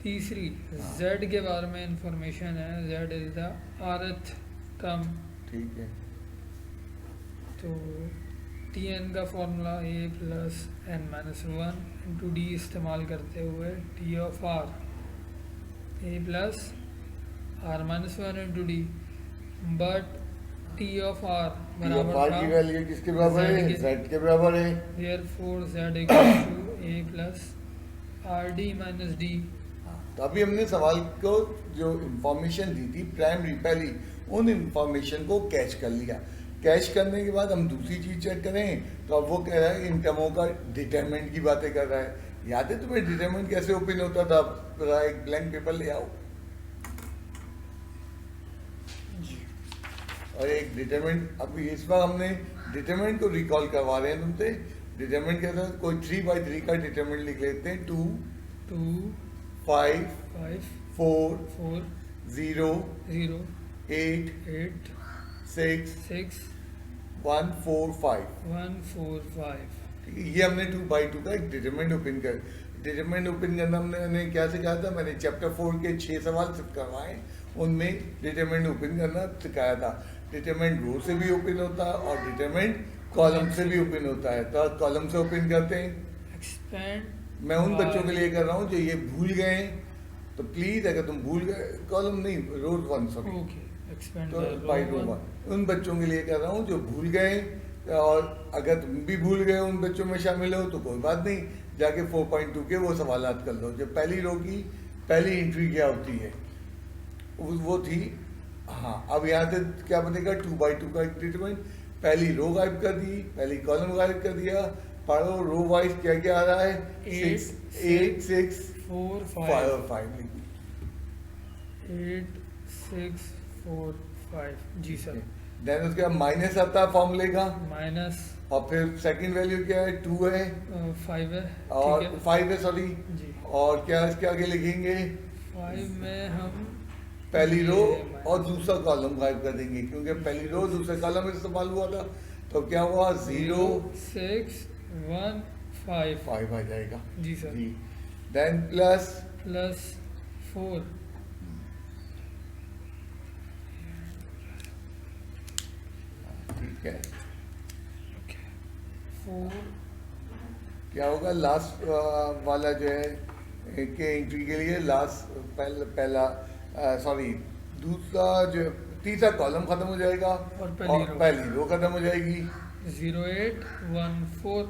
तीसरी हाँ। z के बारे में इंफॉर्मेशन है, z is the rth term, ठीक है, तो tn का formula a plus n minus 1 into D इस्तेमाल करते हुए t of r a plus r minus 1 into D, but t of r बराबर की था वैल्यू किसके बराबर Z है, के- z के बराबर है, therefore z equals to a plus rd minus d। तो अभी हमने सवाल को जो इंफॉर्मेशन दी थी प्राइमरी पहली, उन इंफॉर्मेशन को कैच कर लिया। कैच करने के बाद हम दूसरी चीज चेक करें, तो अब वो कह रहा है इन टर्मों का डिटरमिनेंट की बातें कर रहा है। याद है तुम्हें डिटरमिनेंट कैसे ओपन होता था, जरा एक ब्लैंक पेपर ले आओ, और एक डिटरमिनेंट, अब इस बार हमने डिटरमिनेंट को रिकॉल करवा रहे हैं तुमसे। डिटरमिनेंट कैसा, कोई 3/3 का डिटरमिनेंट लिख लेते हैं, 2 2 5 5 4 4 0 0 8 8 6 6 1 4 5। 1 4 5। ठीक है, ये हमने 2/2 का एक डिटरमिनेंट ओपन कर, डिटरमिनेंट ओपन करना हमने क्या सिखाया था, मैंने चैप्टर 4 के 6 सवाल सिर्फ करवाए, उनमें डिटरमिनेंट ओपन करना सिखाया था। डिटरमिनेंट रो से भी ओपन होता है और डिटरमिनेंट कॉलम से भी ओपन होता है, तो कॉलम से ओपन करते हैं। एक्सपेंड मैं उन बच्चों के लिए कर रहा हूँ जो ये भूल गए हैं, तो प्लीज अगर तुम भूल गए, कॉलम नहीं, रो 1 सॉरी, ओके एक्सपेंड तो बाय रो 1 उन बच्चों के लिए कर रहा हूँ जो भूल गए, और अगर तुम भी भूल गए उन बच्चों में शामिल हो तो कोई बात नहीं, जाके 4.2 के वो सवालात कर लो। जो पहली रो की पहली एंट्री क्या होती है वो थी, हाँ अब यहाँ से क्या बनेगा 2/2 का डिटरमिनेंट। पहली रो गायब कर दी, पहली कॉलम गायब कर दिया। पढ़ो रो वाइज क्या क्या आ रहा है, 6 8 6 4 5 5 और 5 लिखी। 8 6 4 5 जी सर। देन उसके बाद माइनस आता है फॉर्मूले का, माइनस और फिर सेकंड वैल्यू क्या है 2 है 5 है, और ठीक है 5 है सॉरी। जी। और क्या इसके आगे लिखेंगे 5 में हम पहली रो ये और दूसरा कॉलम गायब कर देंगे, क्योंकि पहली रो दूसरा कॉलम इस्तेमाल हुआ था। तो क्या हुआ 0 6 1 5 5 आ जाएगा जी सर। जी। देन प्लस प्लस 4 ठीक है 4 क्या होगा लास्ट वाला जो है के एंट्री के लिए लास्ट पहला सॉरी दूसरा जो तीसरा कॉलम खत्म हो जाएगा और पहली रो। खत्म हो जाएगी। 0 8 1 4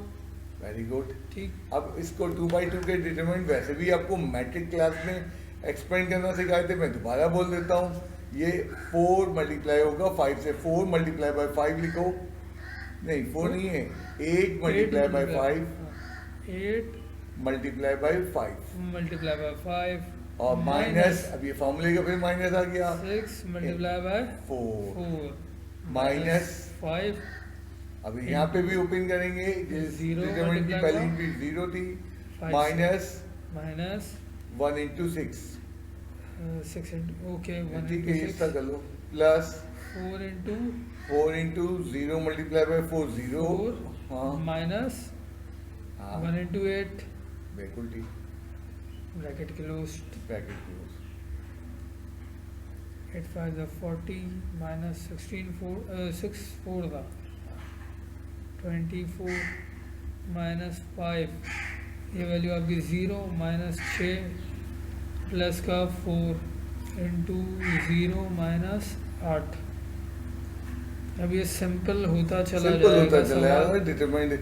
वेरी गुड। ठीक। अब इसको 2/2 के डिटरमिनेंट वैसे भी आपको मैट्रिक क्लास में एक्सपेंड करना सिखाए थे, मैं दोबारा बोल देता हूँ। ये 4 मल्टीप्लाई होगा 5 से, 4 मल्टीप्लाई बाय 5 लिखो, नहीं 4 नहीं है 8 multiply by 5 8 multiply by 5 multiply by 5 और माइनस, अब ये फॉर्मूले का फिर माइनस आ गया 6 मल्टीप्लाई बाय 4 4 माइनस 5 अभी यहाँ पे भी ओपन करेंगे, Zero डिटरमिनेंट की multiply पहली by एंट्री 0 थी, 5 माइनस माइनस 1 into 6 6 ओके 1 ठीक है, into इसका 6 कर लो plus 4 into 4 into 0 multiply by 4 0 4 हाँ माइनस हाँ 1 into 8 बिल्कुल ठीक, bracket closed bracket close 8 5 the 40 minus 16 4 6 4 था 24 माइनस 5 ये वैल्यू आपकी 0 माइनस 6 प्लस का 4 इंटू 0 माइनस 8। अब ये सिंपल होता चला सिंपल होता जाएगा चला सवाल। जाएगा डिटरमाइंड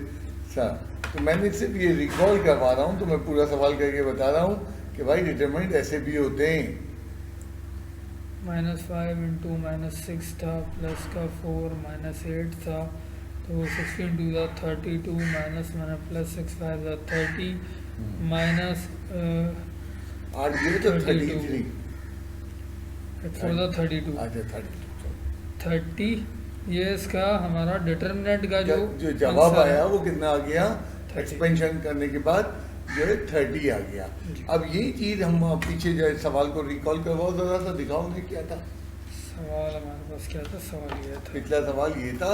सा। तो मैंने सिर्फ ये रिकॉल करवा रहा हूँ, तो मैं पूरा सवाल करके बता रहा हूँ कि भाई डिटरमाइंड ऐसे भी होते हैं। -5 इंटू -6 था प्लस का 4 -8 था, तो 16 2 था 32 माइनस मैंने प्लस 6 5 था 30 माइनस 8 गिरे तो 32 33 4 था 32 अच्छा 30 ये इसका हमारा डिटरमिनेंट का जो जो जवाब आंसर है, आया वो कितना आ गया 30 एक्सपेंशन करने के बाद जो है 30 आ गया। जी। अब यही चीज हम पीछे जो है सवाल को रिकॉल करवाओ जरा सा, दिखाओ ने क्या था। सवाल हमारे पास क्या था, सवाल ये था पिछला सवाल ये था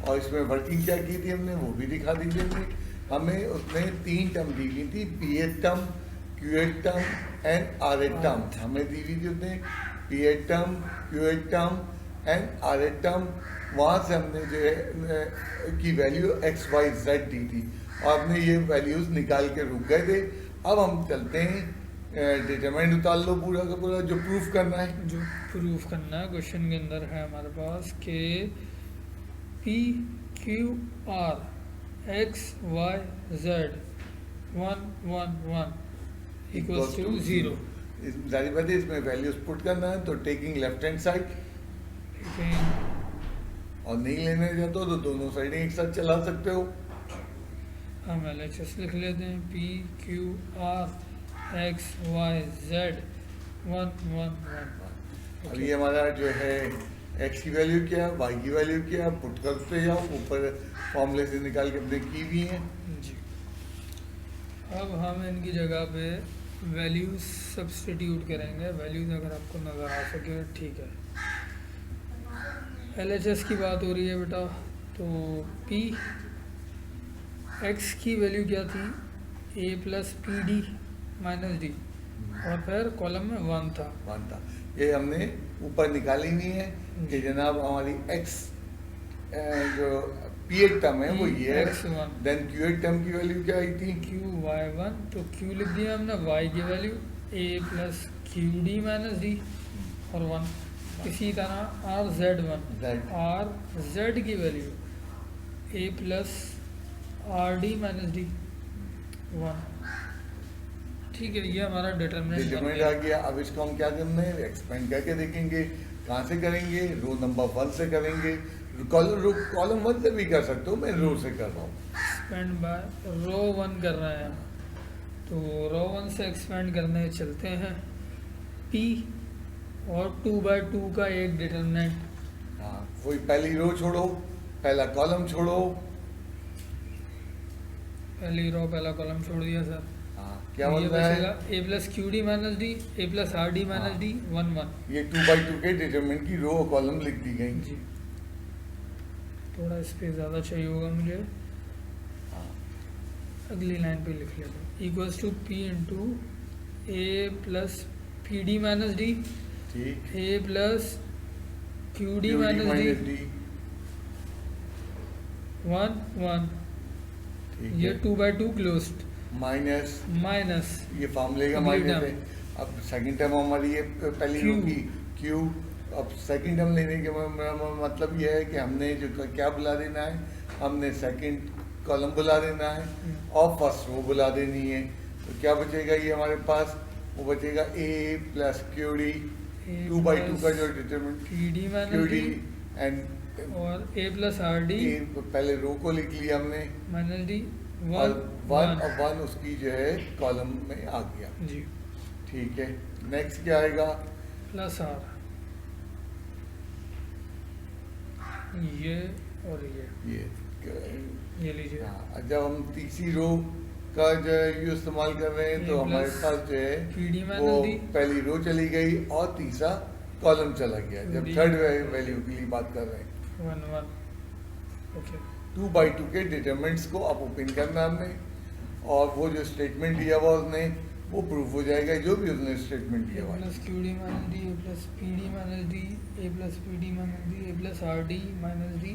और इसमें वर्किंग क्या की थी हमने वो भी दिखा दीजिए हमने। हमें उसमें 3 टर्म दी गई थी, P eth term, Q eth term and R eth term हमें दी हुई थी उसने। P eth term, Q eth term and R eth term, वहाँ से हमने जो है की वैल्यू एक्स वाई जेड दी थी और हमने ये वैल्यूज निकाल के रुक गए थे। अब हम चलते हैं डिटरमाइंड उतार लो पूरा का पूरा जो प्रूफ करना है। जो प्रूफ करना है क्वेश्चन के अंदर है हमारे पास कि P Q R X Y Z 1 1 1 equals to 0। जारी बात है इसमें वैल्यूज पुट करना है, तो टेकिंग लेफ्ट हैंड साइड और नहीं लेने जाते हो तो दोनों साइड एक साथ चला सकते हो। हम LHS लिख लेते हैं P Q R X Y Z 1 1 1। अब ये हमारा जो है एक्स की वैल्यू क्या है, वाई की वैल्यू क्या है, पुट करते जाओ, ऊपर फॉर्मूले से निकाल के अपने की भी हैं जी। अब हम इनकी जगह पे वैल्यूज सब्स्टिट्यूट करेंगे। वैल्यूज अगर आपको नज़र आ सके ठीक है। LHS की बात हो रही है बेटा, तो P x की वैल्यू क्या थी, a plus P D minus D और फिर कॉलम में 1 था। मानता ये हमने ऊपर निकाली नहीं है कि जनाब हमारी एक्स जो पी एड टर्म है वो ये है। x1 then Q eth term की वैल्यू क्या आई थी, q y1, तो q लिख दिया हमने, y की value a plus q d minus D और 1। इसी तरह r z1 Z। r z की value a plus r d minus d 1। ठीक है, ये हमारा डिटरमिनेंट डिटरमिनेंट आ गया। अब इसको हम क्या करना है, एक्सपेंड करके देखेंगे। कहाँ से करेंगे, रो नंबर 1 से करेंगे। कॉलम 1 से भी कर सकते हो, मैं रो से कर रहा हूँ। एक्सपेंड बाय रो 1 कर रहे हैं, तो रो 1 से एक्सपेंड करने चलते हैं। पी और 2/2 का एक डिटरमिनेंट। हाँ, वही पहली रो छोड़ो, पहला कॉलम छोड़ो। पहली रो पहला कॉलम छोड़ दिया सर। हाँ, क्या ये बोल रहा है, बचेगा a plus q d minus d, a plus r d minus d 1 1। ये 2/2 के डिटरमिनेंट की रो और कॉलम लिख दी गई। जी, थोड़ा स्पेस ज़्यादा चाहिए होगा मुझे, हाँ, अगली लाइन पे लिख लेता हूँ। Equals to p into a plus P D minus d, ठीक। A plus q d minus d 1 1। ठीक ये है, 2/2 क्लोज्ड माइनस माइनस ये फॉर्मूले का अगली माइनस टर्म। है। अब सेकंड टर्म हमारी ये पहली Q। रो की क्यू। अब सेकंड टर्म लेने के मतलब ये है कि हमने जो क्या बुला देना है, हमने सेकंड कॉलम बुला देना है और फर्स्ट रो बुला देनी है। तो क्या बचेगा, ये हमारे पास वो बचेगा ए प्लस क्यू डी 2/2 का जो determinant P D Q minus D D and और ए प्लस आर डी पहले रो को लिख लिया हमने माइनस डी और 1 1 और 1 उसकी जो है कॉलम में आ गया। जी, ठीक है, नेक्स्ट क्या आएगा, प्लस आर, ये और ये लीजिए। हाँ, जब हम तीसरी रो का जो है ये इस्तेमाल कर रहे हैं तो A हमारे plus पास जो है PD वो minus D। पहली रो चली गई और तीसरा कॉलम चला गया। जब D। थर्ड वैल्यू के लिए बात कर रहे हैं 1 1। ओके, 2/2 के डिटरमिनेंट्स को अब ओपन करना हमने, और वो जो स्टेटमेंट दिया हुआ उसने वो प्रूफ हो जाएगा, जो भी उसने स्टेटमेंट ए दिया हुआ है। Plus q d minus d, a plus P D minus d, a plus P D minus d, a plus r d minus d.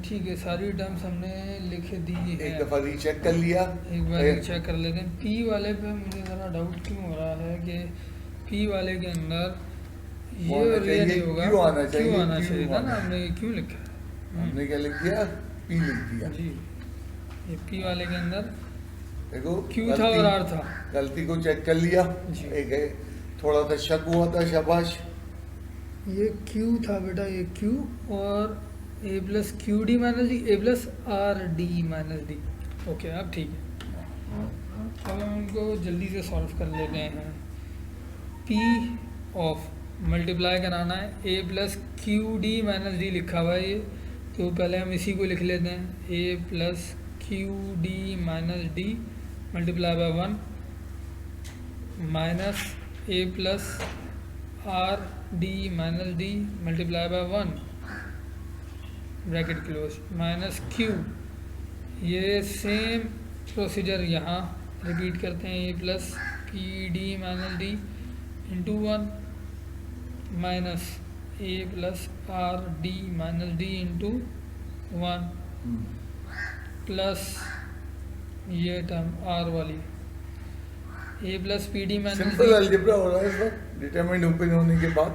ठीक है, सारी टर्म्स हमने लिख दी है। एक दफ़ा रीचेक कर लिया, एक बार चेक कर लेते हैं। पी वाले पे मुझे ज़रा डाउट क्यों हो रहा है कि पी वाले के अंदर ये होना और ये चाहिए, नहीं होगा। क्यों आना चाहिए, क्यों आना क्यों चाहिए था आना ना, हमने ये क्यों लिखा है? हमने क्या लिख दिया, पी लिख दिया। जी, ये पी वाले के अंदर देखो क्यू था और आर था। गलती को चेक कर लिया, जी। एक है थोड़ा सा शक हुआ था, शाबाश। ये क्यू था बेटा, ये क्यू और a plus q d minus d, a plus r d minus d. Okay, अब ठीक है, अब हम इनको जल्दी से सॉल्व कर लेते हैं। पी ऑफ मल्टीप्लाई कराना है, a plus q d minus d लिखा हुआ है ये, तो पहले हम इसी को लिख लेते हैं। A plus q d minus d multiply by 1 minus a plus r d minus d multiply by 1 bracket close minus q. ये सेम प्रोसीजर यहाँ रिपीट करते हैं। A plus P D minus d into 1 minus a plus r d minus d into 1 plus ये टर्म आर वाली a plus P D minus simple algebra हो रहा है इस वक्त डिटरमिनेंट ओपन होने के बाद।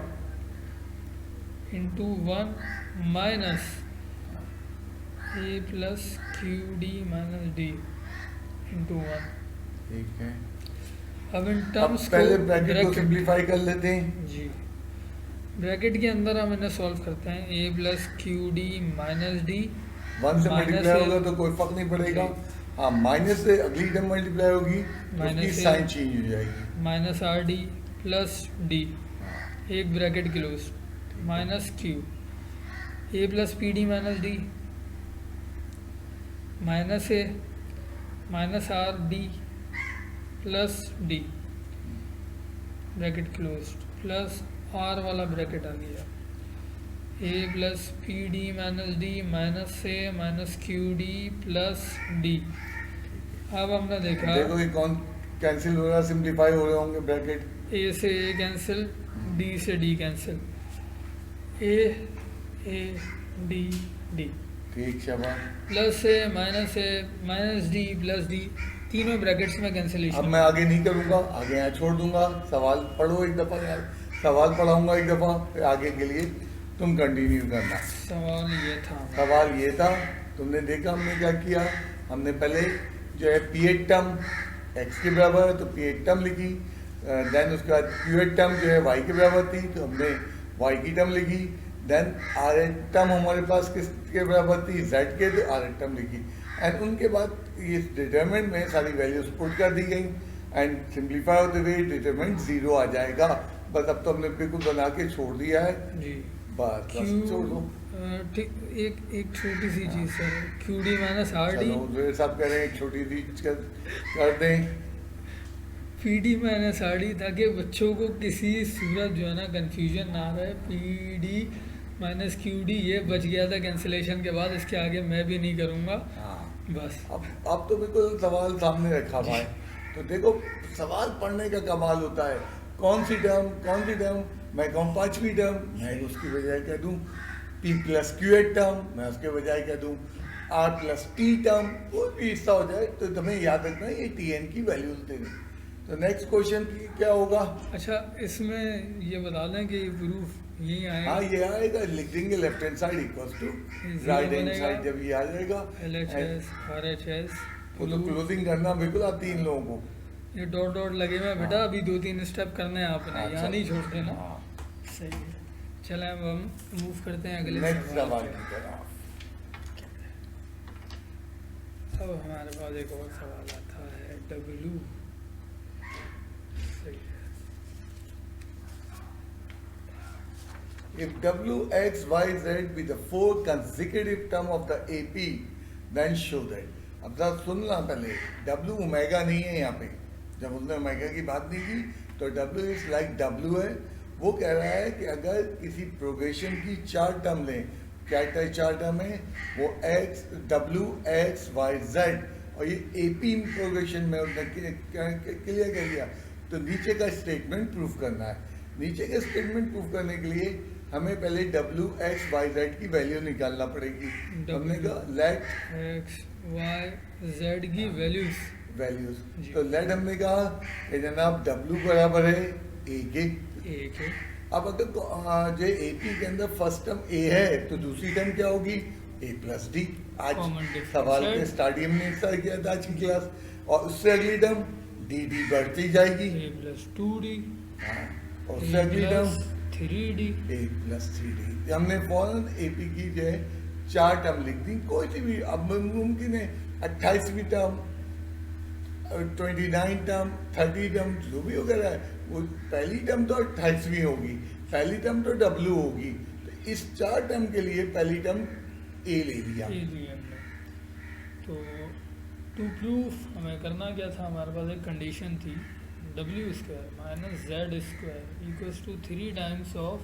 Into 1 minus a plus q d minus d into 1। ठीक है, अब इन अब टर्म्स पहले को ब्रैकेट को सिंप्लीफाई कर लेते हैं। जी, ब्रैकेट के अंदर हम इन्हें सॉल्व करते हैं। A plus q d minus d 1 से माइनस मल्टीप्लाई है- होगा तो कोई फर्क नहीं पड़ेगा। जी। हाँ, माइनस से अगली टर्म मल्टीप्लाई होगी तो माइनस उसकी से- साइन चेंज हो जाएगी। Minus r d plus d, एक bracket close minus q a plus P D minus D minus a minus r d plus d bracket close plus r वाला ब्रैकेट आ गया। A plus P D minus D minus a minus q d plus d. अब हमने देखा देखो ये कौन कैंसिल हो रहा, सिंप्लीफाई हो रहे होंगे ब्रैकेट। ए से ए कैंसिल, डी से D cancel, A D D ठीक, शाबाश। प्लस ए माइनस डी प्लस डी, तीनों ब्रैकेट्स में अब कैंसिलेशन। मैं आगे नहीं करूँगा, आगे यहाँ छोड़ दूंगा। सवाल पढ़ो एक दफ़ा यार, सवाल पढ़ाऊंगा एक दफ़ा, फिर आगे के लिए तुम कंटिन्यू करना। सवाल ये था। सवाल ये था, तुमने देखा हमने क्या किया, हमने पहले जो है पी8 टर्म एक्स के बराबर है तो पी8 टर्म लिखी, देन उसके बाद क्यू8 टर्म जो है वाई के बराबर थी तो हमने वाई की टर्म लिखी, देन आर8 टर्म हमारे पास किसके बराबर थी, जेड के, तो आर8 टर्म लिखी। एंड उनके बाद ये डिटरमिनेंट में सारी वैल्यूज पुट कर दी गई एंड सिंप्लीफाई होते हुए डिटरमिनेंट 0 आ जाएगा। बस अब तो हमने बिल्कुल बना के छोड़ दिया है, जी। बस छोड़ दो। ठीक, एक छोटी सी चीज़ sir, q d minus r d, चलो जो सब कह रहे हैं छोटी सी कर दें, P D minus r D, ताकि बच्चों को किसी सूरत जो है ना कन्फ्यूजन ना रहे। P D minus q D ये बच गया था कैंसिलेशन के बाद, इसके आगे मैं भी नहीं करूँगा। हाँ बस अब तो बिल्कुल सवाल सामने रखा हुआ है। तो देखो सवाल पढ़ने का कमाल होता है, कौन सी टर्म, मैं कहूँ पांचवी टर्म, मैं उसकी बजाय कह दूँ पी प्लस क्यू8 टर्म, मैं उसके बजाय कह दूँ आर प्लस टी टर्म, कोई भी हिस्सा हो जाए तो तुम्हें याद रखना ये टी एन की वैल्यूज देनी। तो नेक्स्ट क्वेश्चन क्या होगा? अच्छा, इसमें ये बता दें कि प्रूफ यही आएगा। हाँ ये आएगा, लिख देंगे left hand side equals to right hand side, जब ये आ जाएगा LHS RHS, वो तो क्लोजिंग करना बिल्कुल आती है इन लोगों को। ये डॉट डॉट लगे हुए हैं बेटा, अभी 2-3 स्टेप करने हैं आपने, अच्छा। यहाँ नहीं छोड़ते ना। हाँ। सही है, चलें अब हम मूव करते हैं अगले नेक्स्ट सवाल सवाल पे। की तरफ। अब हमारे पास एक और सवाल आता है, W। सही है। If W, X, Y, Z be the 4 consecutive term of the AP, then show that. अब जरा सुनना पहले, W ओमेगा नहीं है यहाँ पे, जब उसने ओमेगा की बात नहीं की तो W इज लाइक W है। वो कह रहा है कि अगर किसी प्रोग्रेशन की 4 टर्म लें, क्या 4 टर्म है वो X, W, X, Y, Z, और ये AP प्रोग्रेशन में उसने क्लियर कर दिया, तो नीचे का स्टेटमेंट प्रूफ करना है। नीचे का स्टेटमेंट प्रूफ करने के लिए हमें पहले W, X, Y, Z की वैल्यू निकालना पड़ेगी। हमने कहा लेट X, Y, Z की वैल्यूज, जी। तो लेट हमने कहा कि जनाब W बराबर है A के। एक है। अब अगर जो AP के अंदर फर्स्ट टर्म A है तो दूसरी टर्म क्या होगी, A प्लस D। आज Common difference सवाल है। के स्टार्टिंग में स्टार्ट किया था आज की क्लास, और उससे अगली टर्म D बढ़ती जाएगी। A प्लस 2D, हाँ, और उससे अगली term 3D। A plus 3D। हमने फौरन AP की जो है 4 टर्म लिख दी, कोई सी भी। अब मुमकिन है 28वीं टर्म, 29 टर्म, 30 टर्म, जो भी वगैरह है, वो पहली टर्म तो 28वीं होगी, पहली टर्म तो W होगी। तो इस 4 टर्म के लिए पहली टर्म A ले लिया। A ली हमने। तो टू प्रूफ हमें करना क्या था, हमारे पास एक कंडीशन थी, W square minus Z square equals to 3 times of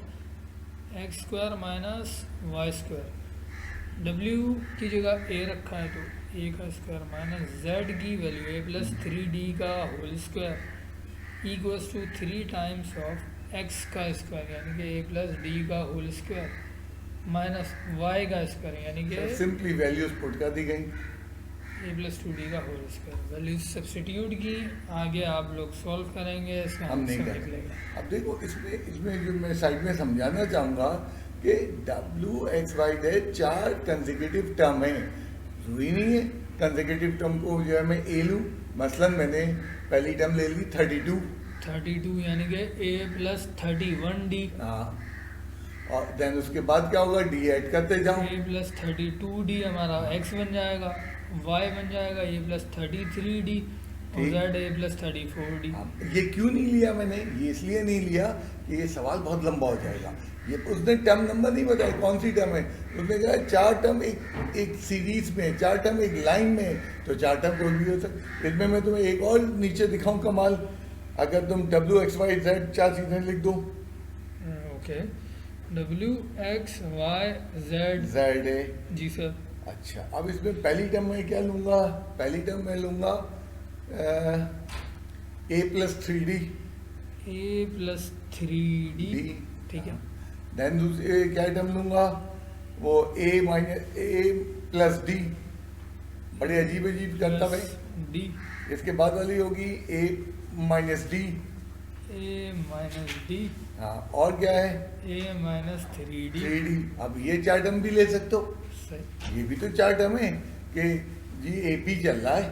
X square minus Y square. W की जगह A रखा है तो A का स्क्वायर माइनस Z की वैल्यू A प्लस 3D का whole square equals to 3 times of X का स्क्वायर यानी कि A प्लस D का होल स्क्वायर माइनस Y का स्क्वायर यानी कि सिंपली वैल्यूज पुट कर दी गई। A प्लस 2D का होल स्क्वायर। वैल्यूज सब्स्टिट्यूट की, आगे आप लोग सॉल्व करेंगे, इसका हम नहीं आंसर करेंगे। निकलेगा। अब देखो इसमें जो मैं साइड में समझाना चाहूँगा कि W, X, Y, Z 4 consecutive term है, जरूरी नहीं है कंसेक्यूटिव टर्म को जो है मैं A लूँ। मसलन मैंने पहली टर्म ले ली 32 यानी कि A प्लस 31D, हाँ, और देन उसके बाद क्या होगा, D ऐड करते जाओ। A प्लस 32D हमारा X बन जाएगा, Y बन जाएगा A प्लस 33D और ठीक। Z A plus 34D। ये क्यों नहीं लिया मैंने, ये इसलिए नहीं लिया कि ये सवाल बहुत लंबा हो जाएगा। ये उसने टर्म नंबर नहीं बताया कौन सी टर्म है, उसने कहा 4 टर्म एक सीरीज में, 4 टर्म एक लाइन में, तो 4 टर्म कोई भी हो सकता। इसमें मैं तुम्हें एक और नीचे दिखाऊं कमाल, अगर तुम W, X, Y, Z 4 चीजें लिख दो, okay, W X Y Z। Z है। जी सर। अच्छा, अब इसमें पहली टर्म में क्या लूँगा, पहली टर्म में लूँगा A plus 3D A plus 3D, ठीक है। देन दूसरे क्या टर्म लूँगा, वो A minus A plus D, बड़े अजीब अजीब करता है। D, इसके बाद वाली होगी A minus D, A minus D, हाँ, और क्या है? ए माइनस 3D। 3D। अब ये 4 टर्म भी ले सकते हो, सही। ये भी तो 4 टर्म है कि जी AP चल रहा है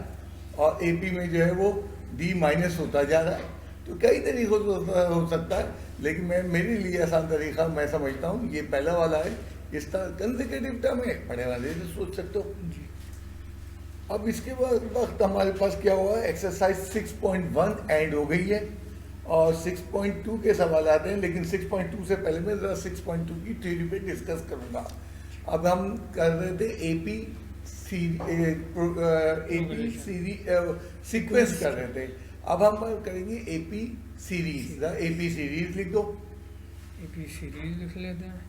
और AP में जो है वो D माइनस होता जा रहा है। तो कई तरीकों से हो सकता है, लेकिन मेरे लिए आसान तरीका मैं समझता हूँ ये पहला वाला है। इसका कंसेक्यूटिव टर्म है, पढ़े वाले से सोच सकते हो। जी। अब इसके बाद वक्त हमारे पास क्या हुआ है, एक्सरसाइज 6.1 एंड हो गई है और 6.2 के सवाल आते हैं, लेकिन 6.2 से पहले मैं ज़रा 6.2 की थ्योरी पे डिस्कस करूँगा। अब हम कर रहे थे AP सीक्वेंस कर रहे थे, अब हम करेंगे AP सीरीज। AP सीरीज लिख दो। AP सीरीज लिख लेते हैं,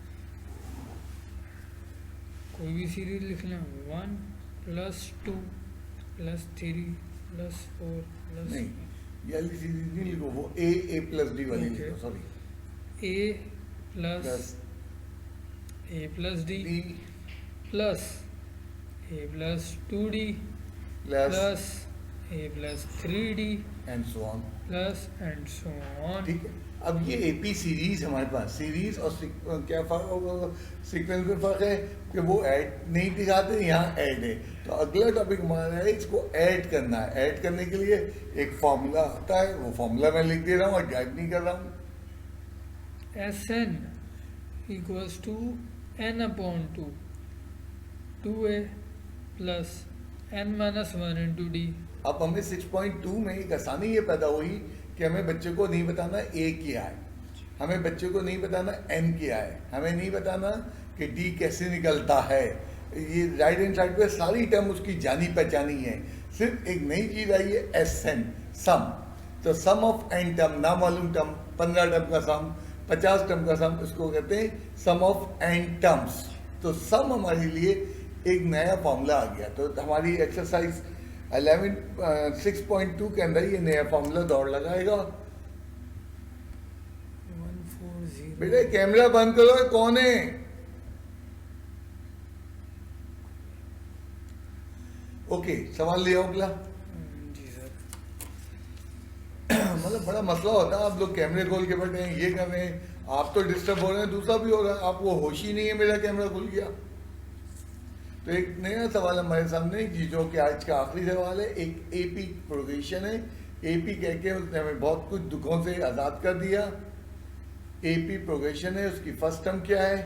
कोई भी सीरीज लिख लें। 1 + 2 + 3 + 4 + नहीं, ये वाली सीरीज नहीं लिखो, वो A प्लस D वाली Okay. लिखो, sorry. A plus D plus A plus 2D plus A plus 3D and so on. Plus and so on. ठीक है, अब ये AP सीरीज हमारे पास, सीरीज और क्या फर्क, सीक्वेंस में फर्क है कि वो ऐड नहीं दिखाते, यहाँ ऐड है। तो अगला टॉपिक हमारा है इसको ऐड करना है। ऐड करने के लिए एक फॉर्मूला आता है, वो फॉर्मूला मैं लिख दे रहा हूँ और गाइड नहीं कर रहा हूँ। Sn = n/2 2a plus n - 1 × d। अब हमें 6.2 में एक आसानी ये पैदा हुई कि हमें बच्चे को नहीं बताना A क्या है, हमें बच्चे को नहीं बताना N क्या है, हमें नहीं बताना कि D कैसे निकलता है। ये राइट हैंड साइड पे सारी टर्म उसकी जानी पहचानी है, सिर्फ एक नई चीज़ आई है SN, सम। तो सम ऑफ n टर्म, ना मालूम टर्म, 15 टर्म का सम, 50 टर्म का सम, उसको कहते हैं सम ऑफ n टर्म्स। तो सम हमारे लिए एक नया फॉर्मूला आ गया। तो हमारी एक्सरसाइज 6.2 के अंदर ये नया फॉर्मूला दौड़ लगाएगा। 140। बेटे कैमरा बंद करो, ये कौन है? ओके, सवाल ले आओ अगला। जी सर। मतलब बड़ा मसला होता है, आप लोग कैमरे खोल के बैठे हैं, ये कर रहे हैं, आप तो डिस्टर्ब हो रहे हैं, दूसरा भी हो रहा है, आपको होश ही नहीं है मेरा कैमरा खुल गया। तो एक नया सवाल हमारे सामने जी, जो कि आज का आखिरी सवाल है। एक AP प्रोग्रेशन है, AP कह के उसने हमें बहुत कुछ दुखों से आज़ाद कर दिया। AP प्रोग्रेशन है, उसकी फर्स्ट टर्म क्या है?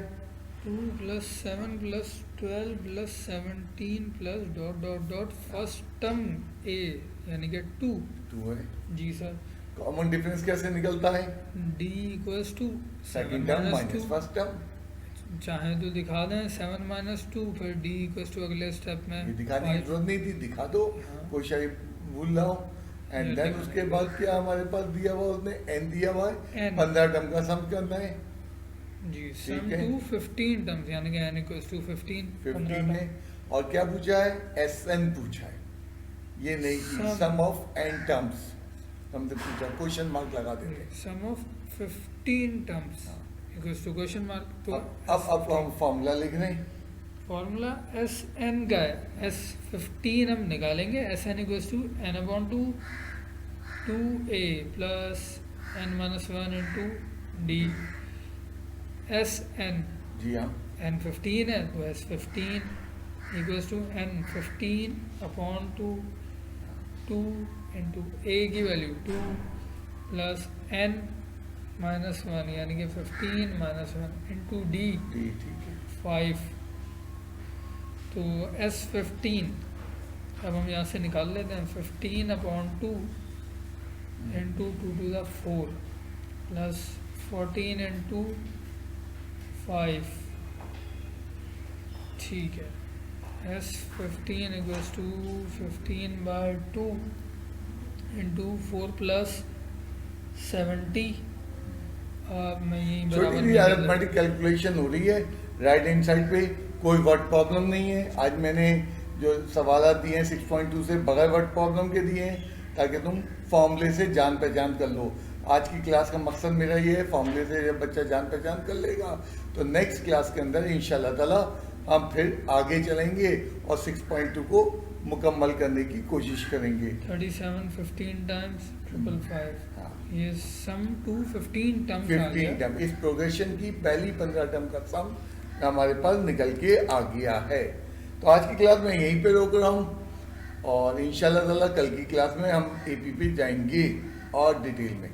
2 + 7 + 12 + 17 .. फर्स्ट टर्म A यानी कि 2। 2 है। जी सर। कॉमन डिफरेंस कैसे निकलता है? D = second 7 term - minus 2। First term. चाहे तो दिखा दें 7 - 2, फिर D = अगले स्टेप में ये दिखाने की 5। जरूरत नहीं थी, दिखा दो, हाँ। कोई शायद भूल रहा हो। एंड ये देन दिखा उसके दें। बाद क्या हमारे पास दिया हुआ, उसने n दिया हुआ है, N। 15 टर्म का सम करना है। जी, ठीक सम है। टू 15 टर्म्स यानी कि n = 15 15 है। और क्या पूछा है? SN पूछा है, ये नहीं की Sum। Sum of n terms हमसे पूछा, क्वेश्चन मार्क लगा देते। Sum of 15 terms = question mark. तो अब हम फॉर्मूला लिख रहे हैं। फॉर्मूला SN का है, S15 हम निकालेंगे। SN = n/2 2a plus n - 1 × d। SN जी हाँ, n15 है, तो S15 = n15/2 2 × a की वैल्यू 2 प्लस n - 1 यानी कि 15 - 1 × d ठीक है। 5। तो S15 अब हम यहाँ से निकाल लेते हैं। 15/2 × 2⁴ प्लस 14 × 5। ठीक है, S15 = 15/2 × 4 + 70। अब मैं यही छोटी बराबर सी अरिथमेटिक कैलकुलेशन हो रही है राइट हैंड साइड पे, कोई वर्ड प्रॉब्लम नहीं है। आज मैंने जो सवाल दिए हैं 6.2 से बगैर वर्ड प्रॉब्लम के दिए हैं, ताकि तुम फॉर्मूले से जान पहचान कर लो। आज की क्लास का मकसद मेरा ये है, फॉर्मूले से जब बच्चा जान पहचान कर लेगा तो नेक्स्ट क्लास के अंदर इंशाल्लाह ताला हम फिर आगे चलेंगे और 6.2 को मुकम्मल करने की कोशिश करेंगे। 37 15 टाइम्स 555, हाँ, ये सम टू 15 टर्म्स आ 15 गया। टर्म, इस प्रोग्रेशन की पहली 15 टर्म का सम हमारे पास निकल के आ गया है। तो आज की क्लास में यहीं पे रोक रहा हूँ और इंशाल्लाह ताला कल की क्लास में हम एपी पे जाएंगे और डिटेल में।